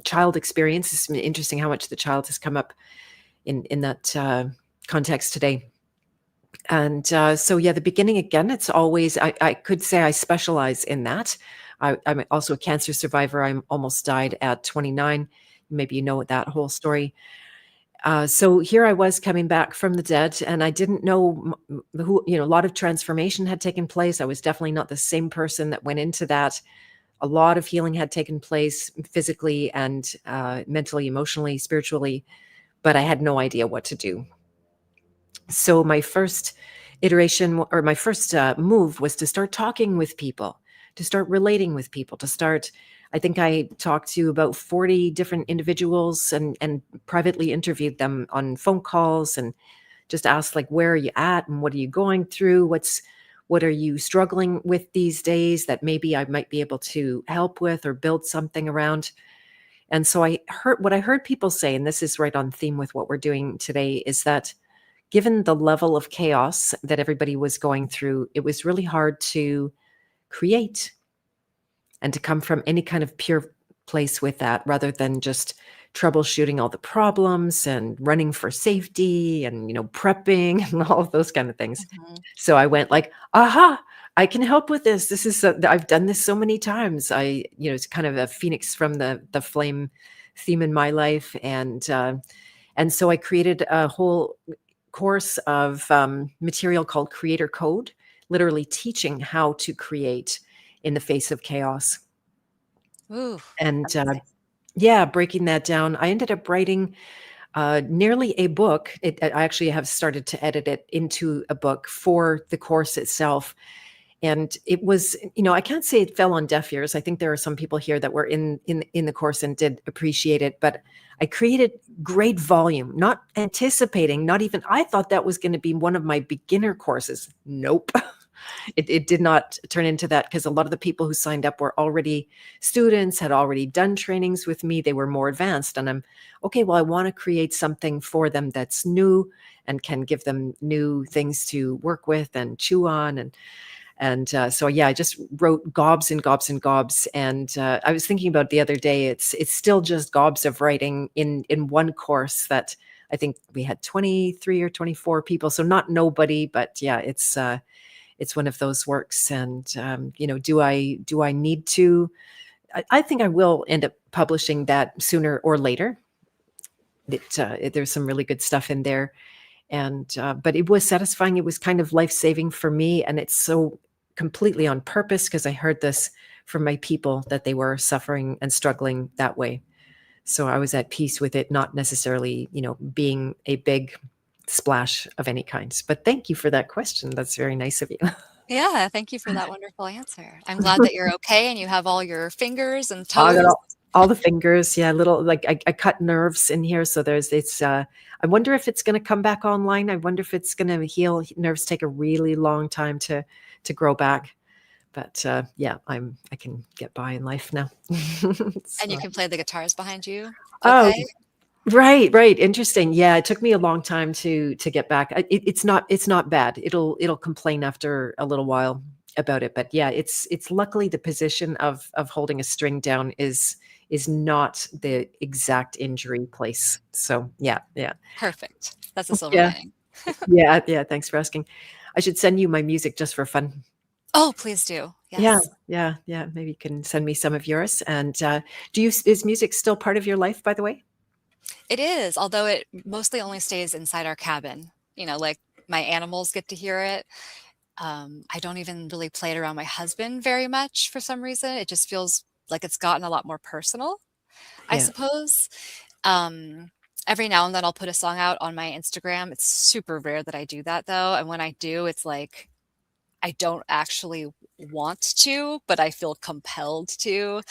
child experience. It's interesting how much the child has come up in that context today. And so, yeah, the beginning again, it's always, I could say I specialize in that. I'm also a cancer survivor. I almost died at 29. Maybe you know that whole story. So here I was coming back from the dead, and I didn't know who, a lot of transformation had taken place. I was definitely not the same person that went into that. A lot of healing had taken place physically and mentally, emotionally, spiritually, but I had no idea what to do. So my first iteration, or my first move, was to start talking with people, to start relating with people, I think I talked to about 40 different individuals and privately interviewed them on phone calls, and just asked, like, where are you at and what are you going through? What are you struggling with these days that maybe I might be able to help with or build something around? And so what I heard people say, and this is right on theme with what we're doing today, is that given the level of chaos that everybody was going through, it was really hard to create and to come from any kind of pure place with that, rather than just troubleshooting all the problems and running for safety and, prepping and all of those kind of things. Mhm. So I went like, aha, I can help with this. I've done this so many times. It's kind of a phoenix from the flame theme in my life. And so I created a whole course of material called Creator Code, literally teaching how to create in the face of chaos. Ooh, And amazing. yeah, breaking that down, I ended up writing nearly a book. I actually have started to edit it into a book for the course itself. And it was, I can't say it fell on deaf ears. I think there are some people here that were in the course and did appreciate it, but I created great volume, not anticipating, not even, I thought that was going to be one of my beginner courses. Nope. It did not turn into that, because a lot of the people who signed up were already students, had already done trainings with me. They were more advanced. And I'm okay, well, I want to create something for them that's new and can give them new things to work with and chew on. And so, yeah, I just wrote gobs and gobs and gobs. And I was thinking about the other day, it's still just gobs of writing in one course that I think we had 23 or 24 people. So not nobody, but yeah, it's one of those works. And do I need to? I think I will end up publishing that sooner or later. There's some really good stuff in there, and but it was satisfying. It was kind of life-saving for me, and it's so completely on purpose, because I heard this from my people that they were suffering and struggling that way. So I was at peace with it, not necessarily being a big splash of any kind. But thank you for that question. That's very nice of you. Yeah, thank you for that wonderful answer. I'm glad that you're okay and you have all your fingers and I got toes. all the fingers. Yeah, little, like, I cut nerves in here, so there's it's. I wonder if it's going to come back online. I wonder if it's going to heal. Nerves take a really long time to grow back. But yeah, I can get by in life now. And you So, can play the guitars behind you. oh, Okay. right, interesting. Yeah, it took me a long time to get back. It's not bad. It'll complain after a little while about it, but yeah, it's luckily the position of holding a string down is not the exact injury place. So yeah, Perfect. That's a silver yeah, lining. yeah. Thanks for asking. I should send you my music just for fun. Oh, please do. Yeah, Yes. yeah. Maybe you can send me some of yours. And is music still part of your life, by the way? It is, although it mostly only stays inside our cabin. Like my animals get to hear it. I don't even really play it around my husband very much for some reason. It just feels like it's gotten a lot more personal, I Yeah, suppose. Um, every now and then I'll put a song out on my Instagram. It's super rare that I do that though. And when I do, it's like I don't actually want to, but I feel compelled to.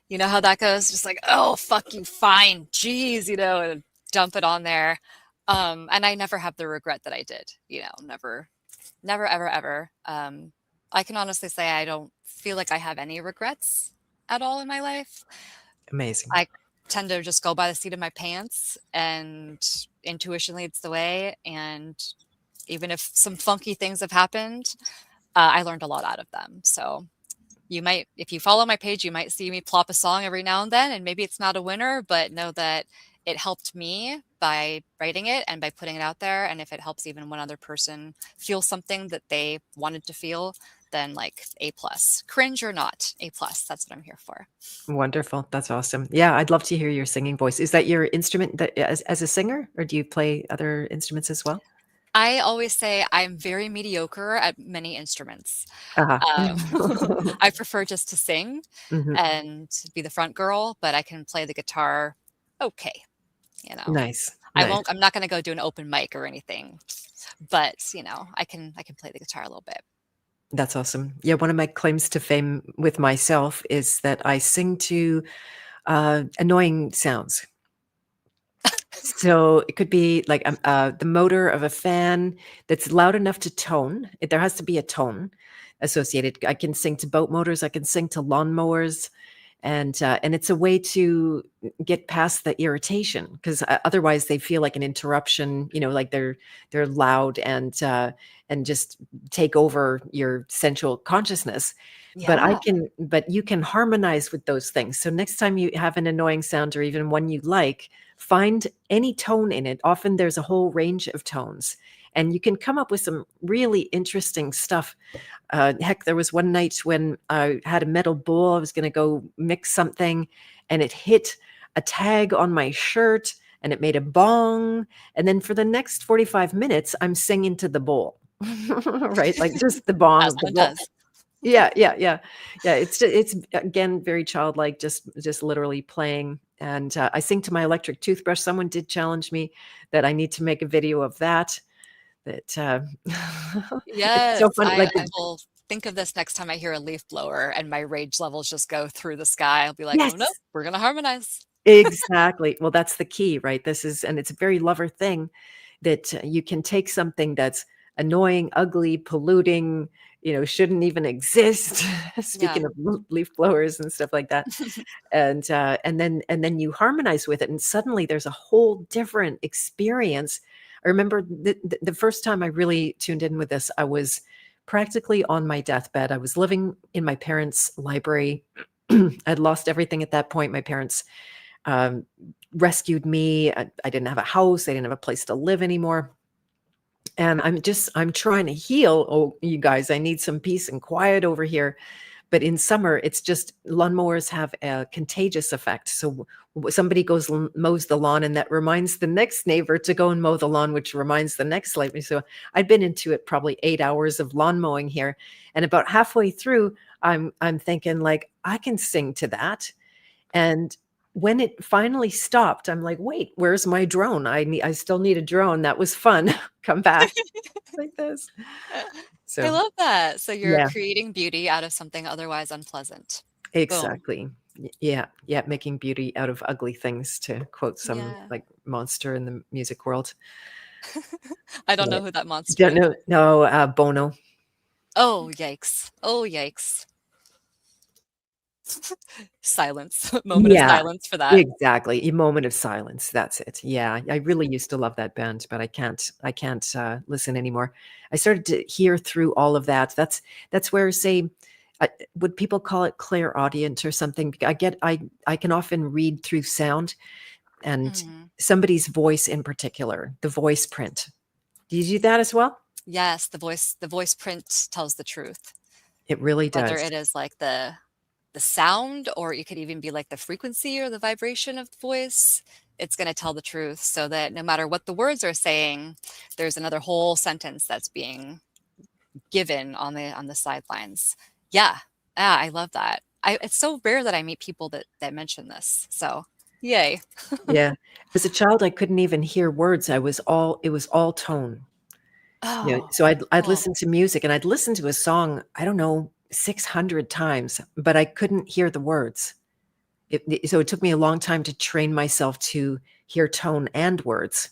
You know how that goes? Just like, oh, fuck you, fine, geez, and dump it on there. And I never have the regret that I did, never, never, ever, ever. I can honestly say I don't feel like I have any regrets at all in my life. amazing. I tend to just go by the seat of my pants, and intuition leads the way. And even if some funky things have happened, I learned a lot out of them. So if you follow my page, you might see me plop a song every now and then, and maybe it's not a winner, but know that it helped me by writing it and by putting it out there. And if it helps even one other person feel something that they wanted to feel, then like A plus, cringe or not, A plus. That's what I'm here for. Wonderful. That's awesome. Yeah, I'd love to hear your singing voice. Is that your instrument as a singer, or do you play other instruments as well? I always say I'm very mediocre at many instruments. Uh-huh. I prefer just to sing Mhm. and be the front girl, but I can play the guitar okay. You know, Nice, nice. I'm not going to go do an open mic or anything, but I can play the guitar a little bit. That's awesome. Yeah, one of my claims to fame with myself is that I sing to annoying sounds. So it could be like the motor of a fan that's loud enough to tone. There has to be a tone associated. I can sing to boat motors. I can sing to lawnmowers, and it's a way to get past the irritation, because otherwise they feel like an interruption. Like they're loud and just take over your sensual consciousness. Yeah. But you can harmonize with those things. So next time you have an annoying sound, or even one you like, find any tone in it. Often there's a whole range of tones, and you can come up with some really interesting stuff. Heck, there was one night when I had a metal bowl. I was going to go mix something, and it hit a tag on my shirt, and it made a bong. And then for the next 45 minutes, I'm singing to the bowl, right? Like just the bong As of the one bowl. does. Yeah, yeah, yeah. Yeah, it's again very childlike, just literally playing. And I sing to my electric toothbrush. Someone did challenge me that I need to make a video of that. That it's Yes, so funny. Like I will think of this next time I hear a leaf blower and my rage levels just go through the sky. I'll be like, "Oh, no, yes, we're gonna harmonize." exactly. Well, that's the key, right? This is, and it's a very lover thing that you can take something that's annoying, ugly, polluting, shouldn't even exist. Yeah. Speaking of leaf blowers and stuff like that, and then you harmonize with it, and suddenly there's a whole different experience. I remember the first time I really tuned in with this, I was practically on my deathbed. I was living in my parents' library. I'd lost everything at that point. My parents um, rescued me. I didn't have a house. I didn't have a place to live anymore. And I'm trying to heal. Oh, you guys, I need some peace and quiet over here. But in summer, it's just lawnmowers have a contagious effect. So somebody goes mows the lawn, and that reminds the next neighbor to go and mow the lawn, which reminds the next neighbor. So I'd been into it probably 8 hours of lawn mowing here, and about halfway through, I'm thinking like I can sing to that. And when it finally stopped, I'm like, wait, where's my drone? I still need a drone. That was fun. Come back like this. I So love that. So you're yeah. creating beauty out of something otherwise unpleasant. Boom. Exactly. Yeah, yeah, making beauty out of ugly things, to quote some, Yeah. like, monster in the music world. I don't know But who that monster don't is. know. No, Bono. Oh, yikes. Oh, yikes. Silence. Moment of Yeah, silence for that. exactly, a moment of silence, that's it. Yeah, I really used to love that band, but I can't listen anymore. I started to hear through all of that. That's where, say, would people call it clairaudient or something? I can often read through sound, and Mhm. somebody's voice in particular, the voice print. Do you do that as well? Yes, the voice print tells the truth. It really Whether does. it is like the sound, or it could even be like the frequency or the vibration of the voice, it's gonna tell the truth so that no matter what the words are saying, there's another whole sentence that's being given on the sidelines. Yeah. Yeah, I love that. It's so rare that I meet people that mention this. So, yay. Yeah. As a child, I couldn't even hear words. It was all tone. Oh, So I'd oh, listen to music, and I'd listen to a song, I don't know, 600 times, but I couldn't hear the words. So it took me a long time to train myself to hear tone and words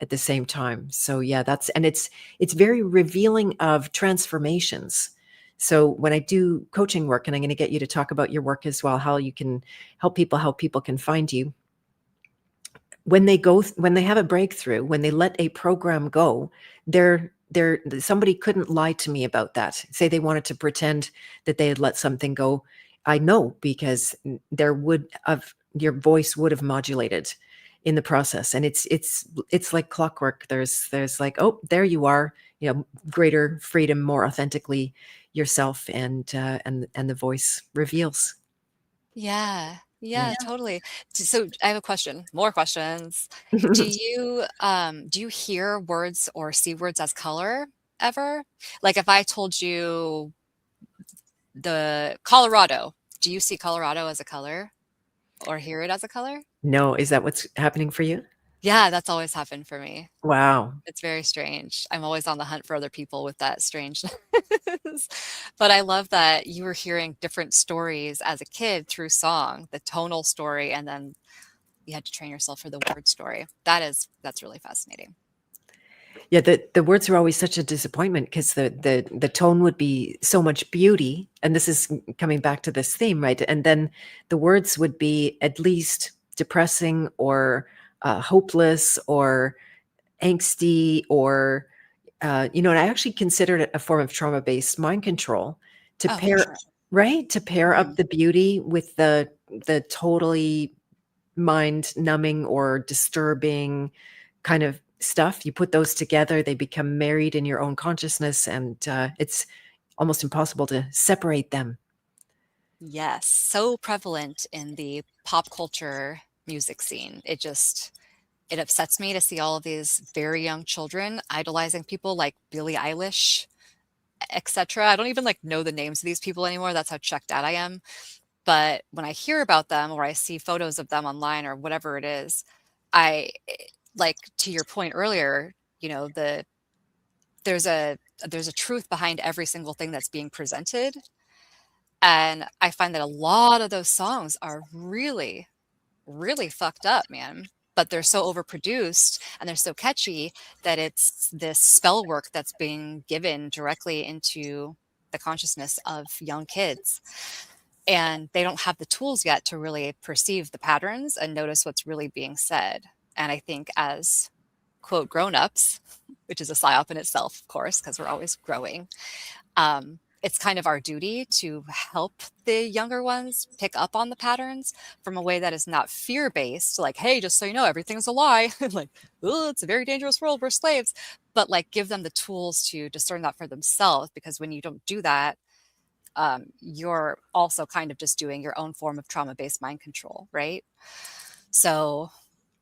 at the same time. So yeah, it's very revealing of transformations. So when I do coaching work, and I'm going to get you to talk about your work as well, how you can how people can find you. When they have a breakthrough, when they let a program go, they're somebody couldn't lie to me about that. Say they wanted to pretend that they had let something go. I know, because there would have your voice would have modulated in the process, and it's like clockwork. There's like, oh, there you are, greater freedom, more authentically yourself, and the voice reveals. yeah. Yeah. Yeah, totally. So I have a question, more questions. Do you hear words or see words as color ever? Like if I told you the Colorado, do you see Colorado as a color or hear it as a color? No, is that what's happening for you? Yeah, that's always happened for me. Wow. It's very strange. I'm always on the hunt for other people with that strangeness. But I love that you were hearing different stories as a kid through song, the tonal story, and then you had to train yourself for the word story. That's really fascinating. Yeah, the words are always such a disappointment, because the tone would be so much beauty, and this is coming back to this theme, right? And then the words would be at least depressing, or hopeless, or angsty, or and I actually considered it a form of trauma-based mind control, to Oh, for pair, sure. right? To pair up Mhm. the beauty with the totally mind numbing or disturbing kind of stuff. You put those together, they become married in your own consciousness, and it's almost impossible to separate them. Yes, so prevalent in the pop culture music scene. It just it upsets me to see all of these very young children idolizing people like Billie Eilish, etc. I don't even like know the names of these people anymore. That's how checked out I am. But when I hear about them or I see photos of them online or whatever it is, I like to your point earlier, you know, there's a there's a truth behind every single thing that's being presented. And I find that a lot of those songs are really, really fucked up, man. But they're so overproduced and they're so catchy that it's this spell work that's being given directly into the consciousness of young kids. And they don't have the tools yet to really perceive the patterns and notice what's really being said. And I think as quote grown-ups, which is a psyop in itself, of course, because we're always growing, it's kind of our duty to help the younger ones pick up on the patterns from a way that is not fear-based, like, hey, just so you know, everything's a lie. Like, oh, it's a very dangerous world, we're slaves. But like give them the tools to discern that for themselves, because when you don't do that, you're also kind of just doing your own form of trauma-based mind control, right? So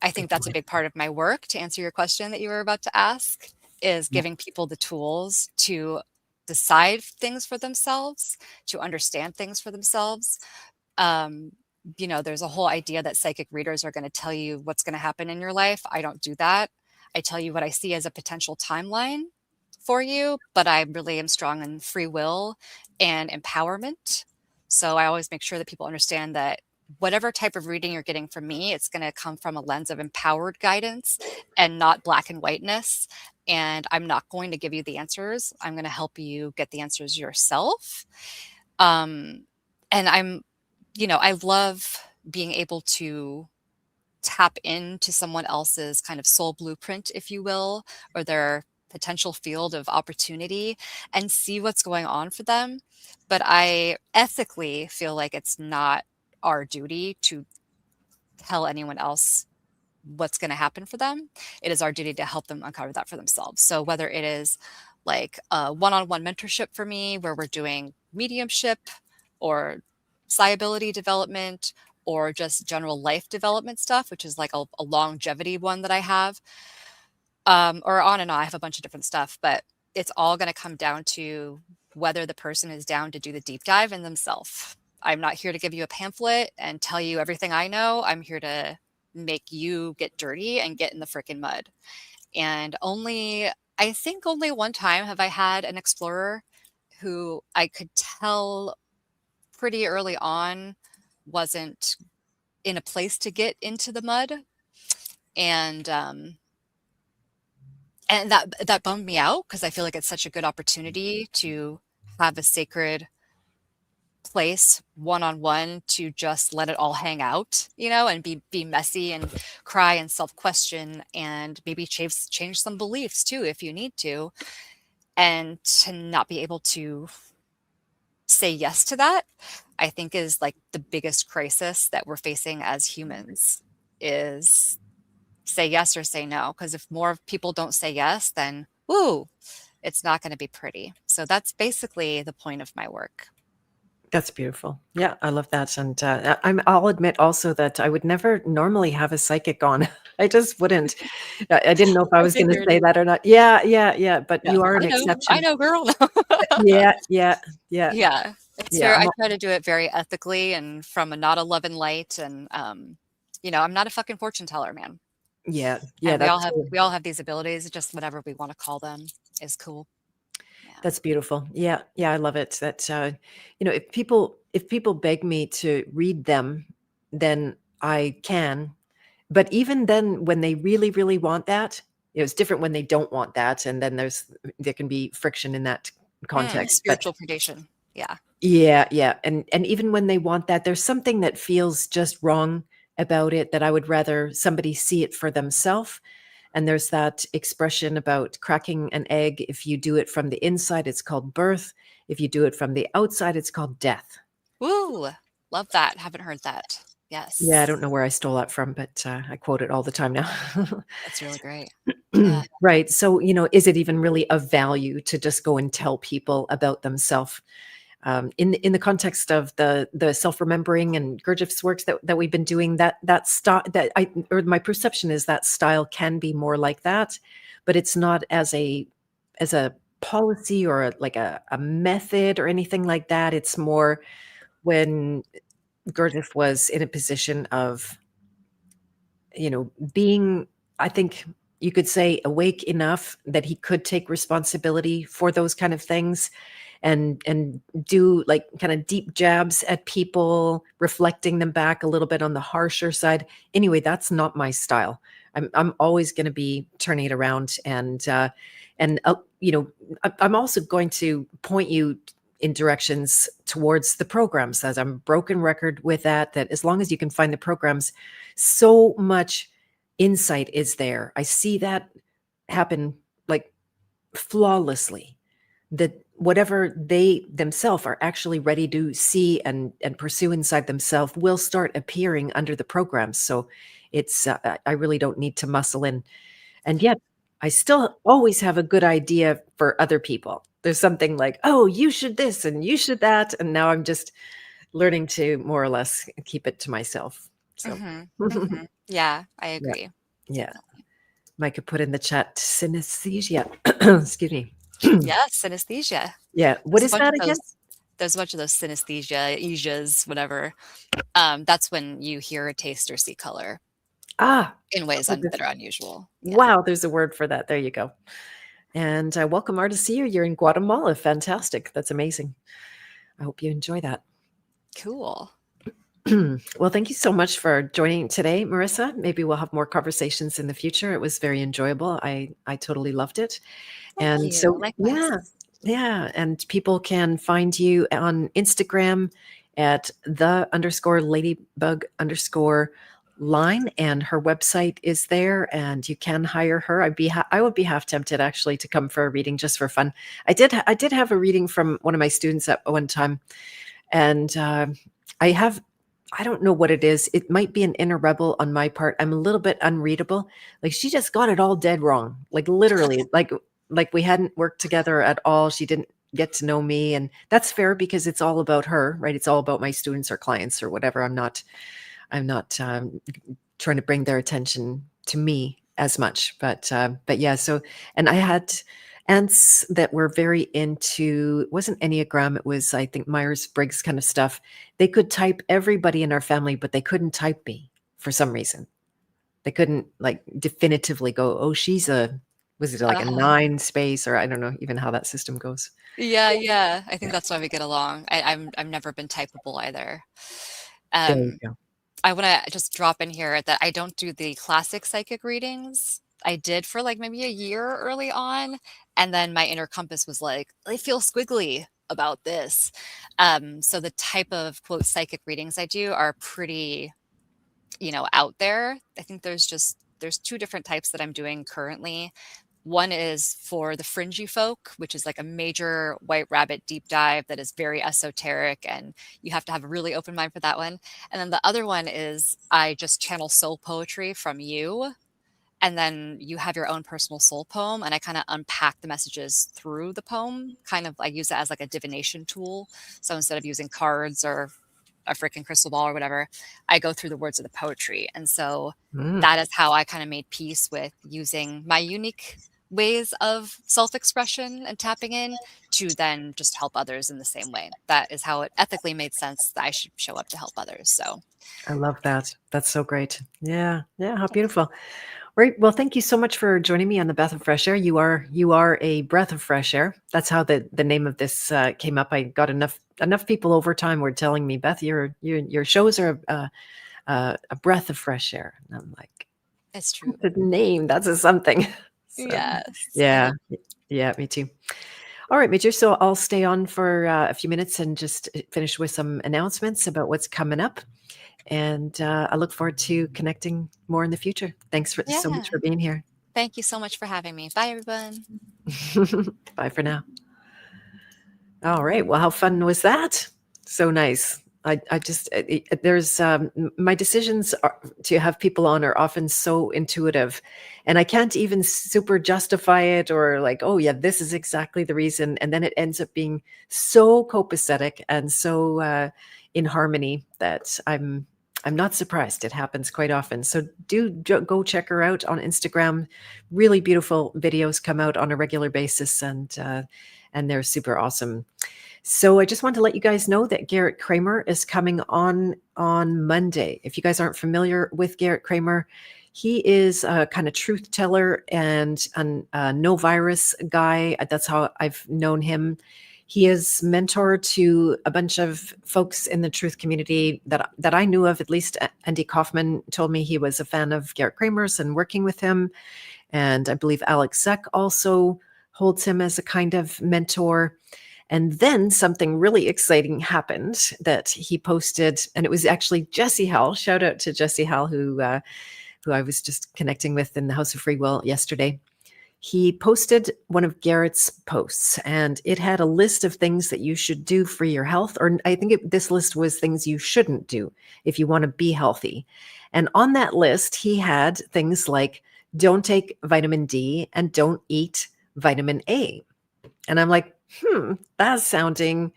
I think Good that's a point. big part of my work, to answer your question that you were about to ask, is Yeah. giving people the tools to decide things for themselves, to understand things for themselves. Um, you know, there's a whole idea that psychic readers are going to tell you what's going to happen in your life. I don't do that. I tell you what I see as a potential timeline for you, but I really am strong in free will and empowerment. So I always make sure that people understand that whatever type of reading you're getting from me, it's going to come from a lens of empowered guidance and not black and whiteness. And I'm not going to give you the answers. I'm going to help you get the answers yourself. Um, and I love being able to tap into someone else's kind of soul blueprint, if you will, or their potential field of opportunity and see what's going on for them. But I ethically feel like it's not our duty to tell anyone else what's going to happen for them. It is our duty to help them uncover that for themselves. So whether it is like a one-on-one mentorship for me, where we're doing mediumship or psi ability development, or just general life development stuff, which is like a longevity one that I have, or on and on. I have a bunch of different stuff, but it's all going to come down to whether the person is down to do the deep dive in themselves. I'm not here to give you a pamphlet and tell you everything I know. I'm here to make you get dirty and get in the freaking mud. And I think only one time have I had an explorer who I could tell pretty early on wasn't in a place to get into the mud. And that bummed me out, because I feel like it's such a good opportunity to have a sacred place one-on-one to just let it all hang out, and be messy and cry and self-question and maybe change some beliefs too if you need to, and to not be able to say yes to that, I think is like the biggest crisis that we're facing as humans, is say yes or say no. Because if more people don't say yes, then woo, it's not going to be pretty. So that's basically the point of my work. That's beautiful. Yeah, I love that. And I'll admit also that I would never normally have a psychic on. I just wouldn't. I didn't know if I I was going to figured. say that or not. Yeah, yeah, yeah. But Yeah, you are an I exception. know, girl. Yeah, yeah, yeah, Yeah, it's yeah. very. I try to do it very ethically and from a not a love and light, and I'm not a fucking fortune teller, man. Yeah, yeah. And we all That's have these abilities. Just whatever we want to call them is cool. Yeah. That's beautiful. Yeah, yeah, I love it. That if people beg me to read them, then I can. But even then, when they really, really want that, it's different when they don't want that, and then there can be friction in that context. But Spiritual predation. Yeah. yeah, yeah, and even when they want that, there's something that feels just wrong about it, that I would rather somebody see it for themselves. And there's that expression about cracking an egg. If you do it from the inside, it's called birth. If you do it from the outside, it's called death. Woo! Love that. Haven't heard that. Yeah, I Yes. don't know where I stole that from, but I quote it all the time now. That's really great. Yeah. Right. So, is it even really of value to just go and tell people about themselves? in the context of the self-remembering and Gurdjieff's works that we've been doing, that style, that I, or my perception is that style can be more like that, but it's not as a policy or like a method or anything like that. It's more when Gurdjieff was in a position of, being, I think you could say, awake enough that he could take responsibility for those kind of things, and do like kind of deep jabs at people, reflecting them back a little bit on the harsher side. Anyway, that's not my style. I'm always going to be turning it around, I'm also going to point you in directions towards the programs, as I'm broken record with that as long as you can find the programs, so much insight is there. I see that happen like flawlessly, that whatever they themselves are actually ready to see and pursue inside themselves will start appearing under the programs. So it's I really don't need to muscle in, and yet I still always have a good idea for other people. There's something like, oh, you should this and you should that, and now I'm just learning to more or less keep it to myself. So Mhm. Mhm. Yeah, I yeah, agree. yeah. Definitely. Micah put in the chat synesthesia. Excuse me. Yes, synesthesia. Yeah, what There's a is bunch that of again? those synesthesia, esias, whatever. That's when you hear, taste, or see color Ah, in ways oh, that are unusual. Yeah. wow, there's a word for that. There you go. And welcome, Arta. See you. You're in Guatemala. Fantastic. That's amazing. I hope you enjoy that. Cool. Well, thank you so much for joining today, Marissa. Maybe we'll have more conversations in the future. It was very enjoyable. I totally loved it. Thank And you. so, Likewise. yeah, yeah. And people can find you on Instagram at _ladybug_line, and her website is there, and you can hire her. I would be half tempted actually to come for a reading just for fun. I did have a reading from one of my students at one time, and I have, I don't know what it is. It might be an inner rebel on my part. I'm a little bit unreadable. Like, she just got it all dead wrong. Like, literally, like we hadn't worked together at all. She didn't get to know me, and that's fair because it's all about her, right? It's all about my students or clients or whatever. I'm not trying to bring their attention to me as much, but yeah. So, and I had aunts that were very into, it wasn't Enneagram, it was, I think, Myers-Briggs kind of stuff. They could type everybody in our family, but they couldn't type me for some reason. They couldn't like definitively go, oh, was it like a Uh-huh. 9 space, or I don't know even how that system goes. Yeah, yeah. I think Yeah, that's why we get along. I've never been typeable either. there you Um, go. I want to just drop in here that I don't do the classic psychic readings. I did for like maybe a year early on, and then my inner compass was like, I feel squiggly about this. So the type of quote psychic readings I do are pretty, out there. I think there's two different types that I'm doing currently. One is for the fringy folk, which is like a major white rabbit deep dive that is very esoteric, and you have to have a really open mind for that one. And then the other one is I just channel soul poetry from you, and then you have your own personal soul poem, and I kind of unpack the messages through the poem. Kind of, I use it as like a divination tool. So instead of using cards or a freaking crystal ball or whatever, I go through the words of the poetry. And so Mm, that is how I kind of made peace with using my unique ways of self-expression and tapping in to then just help others in the same way. That is how it ethically made sense that I should show up to help others. So I love that. That's so great. Yeah, yeah, how beautiful. Right. Well, thank you so much for joining me on the Breath of Fresh Air. You are a breath of fresh air. That's how the name of this came up. I got enough people over time were telling me, Beth, your shows are a breath of fresh air. And I'm like, it's true. the name, that's a something. So Yes, I yeah, love. yeah, me too. All right, Major. So I'll stay on for a few minutes and just finish with some announcements about what's coming up. And I look forward to connecting more in the future. Thanks so much Yeah. for being here. Thank you so much for having me. Bye, everyone. Bye for now. All right. Well, how fun was that? So nice. I just, there's, my decisions to have people on are often so intuitive, and I can't even super justify it or like, oh yeah, this is exactly the reason. And then it ends up being so copacetic and so in harmony that I'm not surprised. It happens quite often. So go check her out on Instagram. Really beautiful videos come out on a regular basis, and they're super awesome. So I just wanted to let you guys know that Garrett Kramer is coming on Monday. If you guys aren't familiar with Garrett Kramer, he is a kind of truth teller and a no virus guy. That's how I've known him. He is mentor to a bunch of folks in the truth community that I knew of. At least Andy Kaufman told me he was a fan of Garrett Kramer's and working with him. And I believe Alex Zeck also holds him as a kind of mentor. And then something really exciting happened that he posted, and it was actually Jesse Howell. Shout out to Jesse Howell, who I was just connecting with in the House of Free Will yesterday. He posted one of Garrett's posts, and it had a list of things that you should do for your health, or I think this list was things you shouldn't do if you want to be healthy. And on that list, he had things like don't take vitamin D and don't eat vitamin A. And I'm like, that's sounding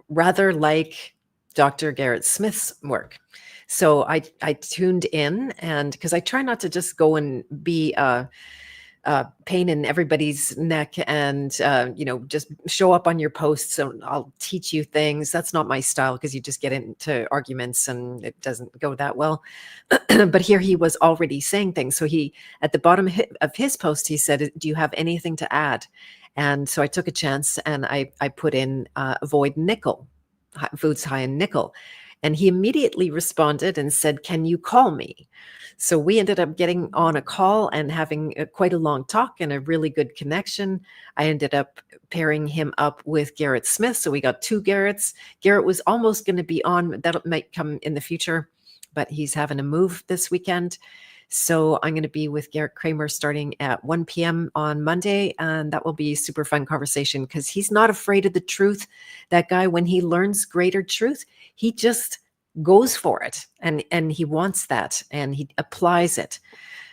rather like Dr. Garrett Smith's work. So I tuned in, and because I try not to just go and be a pain in everybody's neck and just show up on your posts and I'll teach you things. That's not my style, because you just get into arguments and it doesn't go that well. But here he was already saying things. So he, at the bottom of his post, he said, do you have anything to add? And so I took a chance and I put in avoid nickel, foods high in nickel. And he immediately responded and said, can you call me? So we ended up getting on a call and having quite a long talk and a really good connection. I ended up pairing him up with Garrett Smith. So we got two Garretts. Garrett was almost going to be on. That might come in the future, but he's having a move this weekend. So I'm going to be with Garrett Kramer starting at 1 p.m. on Monday, and that will be a super fun conversation because he's not afraid of the truth. That guy, when he learns greater truth, he just goes for it, and he wants that, and he applies it.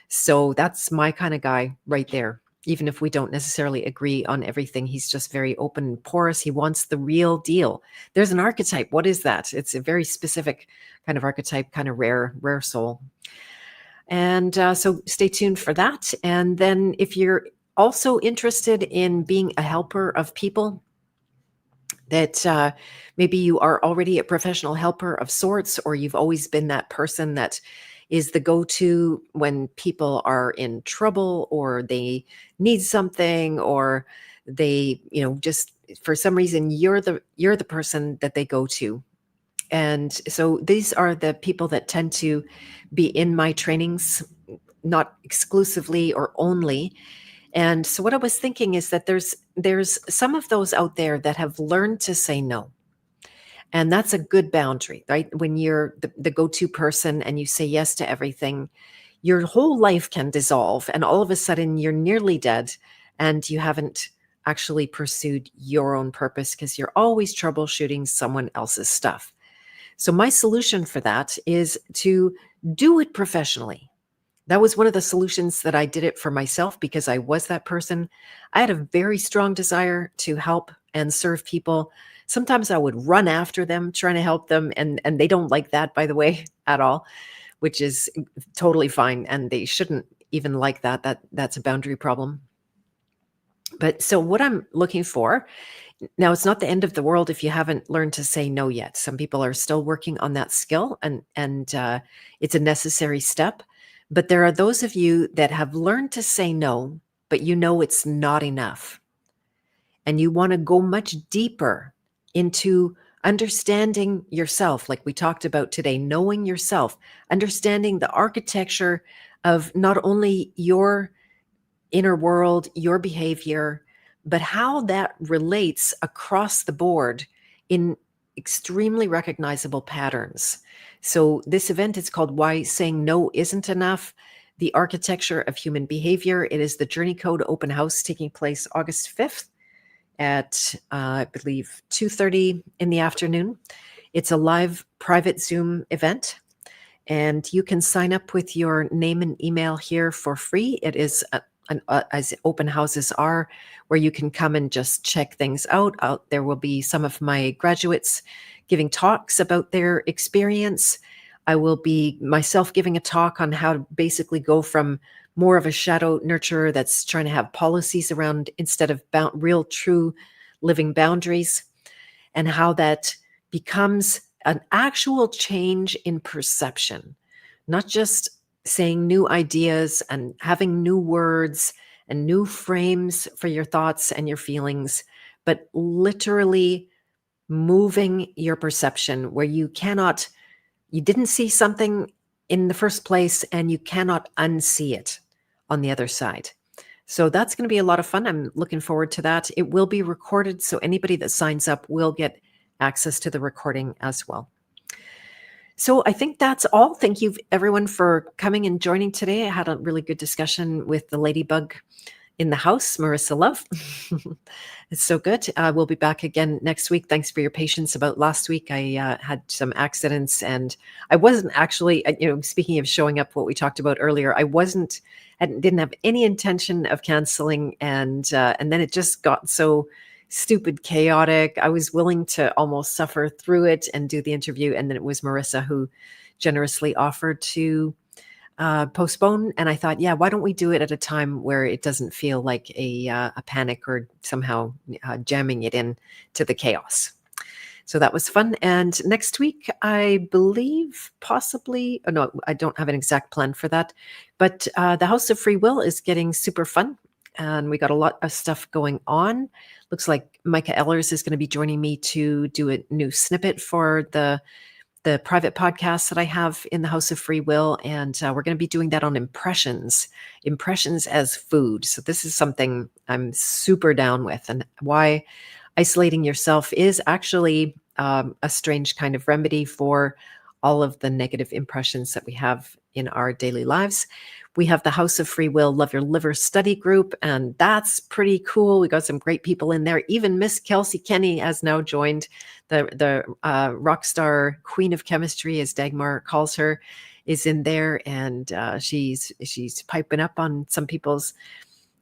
So that's my kind of guy right there. Even if we don't necessarily agree on everything, he's just very open and porous. He wants the real deal. There's an archetype. What is that? It's a very specific kind of archetype, kind of rare soul. And so stay tuned for that. And then if you're also interested in being a helper of people, that maybe you are already a professional helper of sorts, or you've always been that person that is the go-to when people are in trouble or they need something, or they, just for some reason you're the person that they go to. And so these are the people that tend to be in my trainings, not exclusively or only. And so what I was thinking is that there's some of those out there that have learned to say no. And that's a good boundary, right? When you're the go-to person and you say yes to everything, your whole life can dissolve, and all of a sudden you're nearly dead and you haven't actually pursued your own purpose because you're always troubleshooting someone else's stuff. So my solution for that is to do it professionally. That was one of the solutions that I did it for myself, because I was that person. I had a very strong desire to help and serve people. Sometimes I would run after them, trying to help them. And they don't like that, by the way, at all, which is totally fine. And they shouldn't even like that. That's a boundary problem. But so what I'm looking for now, it's not the end of the world if you haven't learned to say no yet. Some people are still working on that skill, and it's a necessary step. But there are those of you that have learned to say no, but you know it's not enough. And you want to go much deeper into understanding yourself, like we talked about today, knowing yourself, understanding the architecture of not only your inner world, your behavior, but how that relates across the board in extremely recognizable patterns. So this event is called Why Saying No Isn't Enough, the Architecture of Human Behavior. It is the Journey Code open house taking place August 5th at, I believe, 2:30 in the afternoon. It's a live private Zoom event, and you can sign up with your name and email here for free. It is as open houses are, where you can come and just check things out. There will be some of my graduates giving talks about their experience. I will be myself giving a talk on how to basically go from more of a shadow nurturer that's trying to have policies around instead of real, true living boundaries, and how that becomes an actual change in perception, not just saying new ideas and having new words and new frames for your thoughts and your feelings, but literally moving your perception where you didn't see something in the first place and you cannot unsee it on the other side. So that's going to be a lot of fun. I'm looking forward to that. It will be recorded, so anybody that signs up will get access to the recording as well. So I think that's all. Thank you, everyone, for coming and joining today. I had a really good discussion with the ladybug in the house, Marisa Love. It's so good. We'll be back again next week. Thanks for your patience about last week. I had some accidents, and I wasn't actually, speaking of showing up, what we talked about earlier, didn't have any intention of canceling, and then it just got so stupid chaotic. I was willing to almost suffer through it and do the interview, and then it was Marisa who generously offered to postpone. And I thought, yeah, why don't we do it at a time where it doesn't feel like a panic or somehow jamming it in to the chaos. So that was fun. And next week, I believe possibly, no, I don't have an exact plan for that, but the House of Free Will is getting super fun. And we got a lot of stuff going on. Looks like Micah Ellers is going to be joining me to do a new snippet for the private podcast that I have in the House of Free Will. And we're going to be doing that on impressions as food. So this is something I'm super down with, and why isolating yourself is actually a strange kind of remedy for all of the negative impressions that we have in our daily lives. We have the House of Free Will Love Your Liver study group, and that's pretty cool. We got some great people in there. Even Miss Kelsey Kenny has now joined, the rock star queen of chemistry, as Dagmar calls her, is in there, and she's piping up on some people's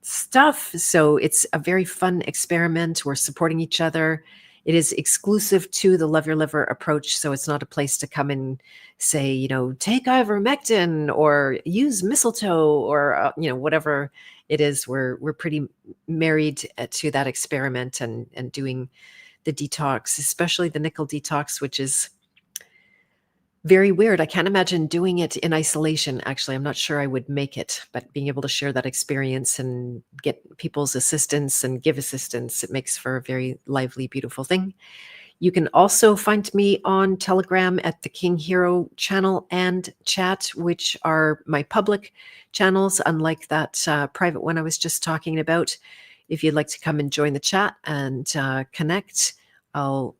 stuff. So it's a very fun experiment. We're supporting each other. It is exclusive to the Love Your Liver approach. So it's not a place to come and say, take ivermectin or use mistletoe or, whatever it is. We're pretty married to that experiment and doing the detox, especially the nickel detox, which is very weird. I can't imagine doing it in isolation. Actually, I'm not sure I would make it, but being able to share that experience and get people's assistance and give assistance, it makes for a very lively, beautiful thing. You can also find me on Telegram at the King Hero channel and chat, which are my public channels, unlike that private one I was just talking about. If you'd like to come and join the chat and connect, I'll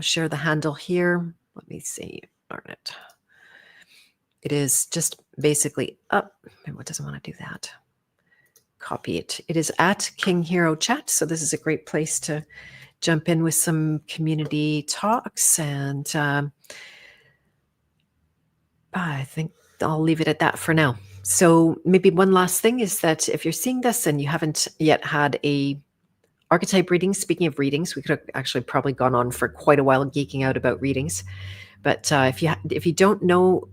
share the handle here. Let me see. Darn it. It is just basically up. What doesn't want to do that? Copy it. It is at King Hero Chat. So this is a great place to jump in with some community talks. And I think I'll leave it at that for now. So maybe one last thing is that if you're seeing this and you haven't yet had a archetype reading, speaking of readings, we could have actually probably gone on for quite a while geeking out about readings. But if you don't know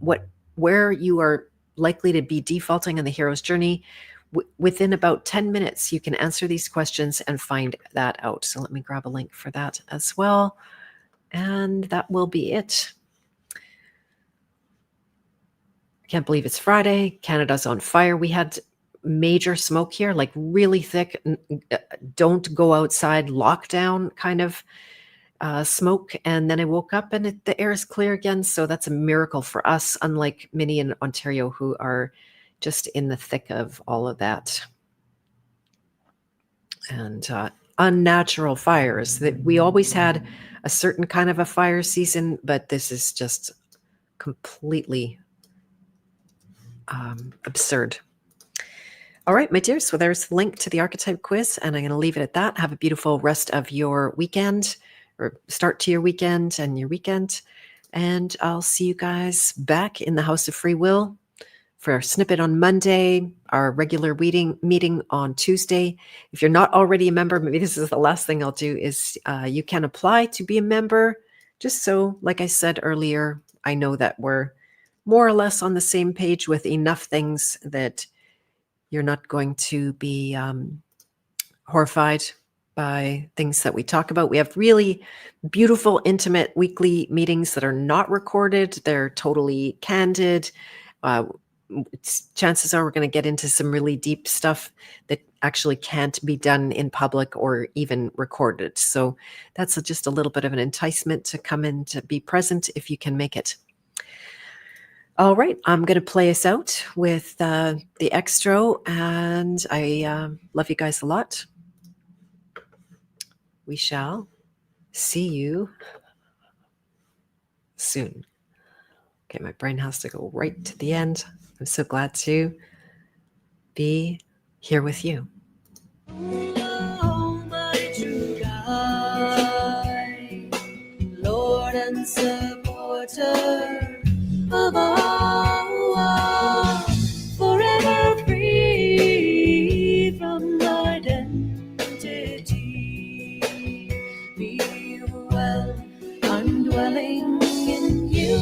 where you are likely to be defaulting on the hero's journey, within about 10 minutes, you can answer these questions and find that out. So let me grab a link for that as well. And that will be it. I can't believe it's Friday. Canada's on fire. We had major smoke here, like really thick, don't go outside, lockdown kind of smoke. And then I woke up and the air is clear again. So that's a miracle for us, unlike many in Ontario who are just in the thick of all of that. And unnatural fires that we always had a certain kind of a fire season, but this is just completely absurd. All right, my dears. So there's the link to the archetype quiz, and I'm going to leave it at that. Have a beautiful rest of your weekend. or start to your weekend and your weekend. And I'll see you guys back in the House of Free Will for our snippet on Monday, our regular meeting on Tuesday. If you're not already a member, maybe this is the last thing I'll do, is you can apply to be a member. Just so, like I said earlier, I know that we're more or less on the same page with enough things that you're not going to be horrified by things that we talk about. We have really beautiful, intimate weekly meetings that are not recorded. They're totally candid. Chances are we're going to get into some really deep stuff that actually can't be done in public or even recorded. So that's just a little bit of an enticement to come in to be present if you can make it. All right, I'm going to play us out with the extro, and I love you guys a lot. We shall see you soon. Okay, my brain has to go right to the end. I'm so glad to be here with you. Oh, my true guide, Lord and supporter of all, forever free from identity. Be well, I'm dwelling in you.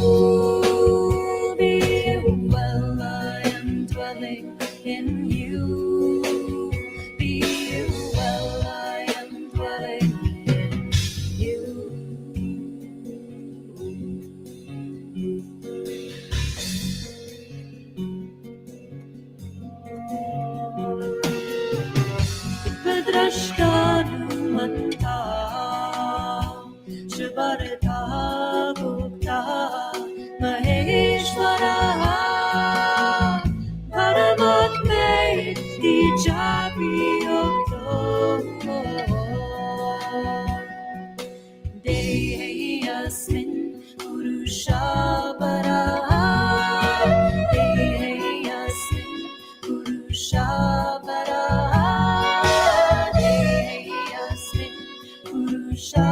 Be well, I am dwelling in you. Be well, I am dwelling in you. Ipadrashkanu manta, Shivarta Gupta, Maheshwara, Paramatme, Dijapi Yokto, Deyasmin Purusha Para, Deyasmin Purusha Para, Deyasmin Purusha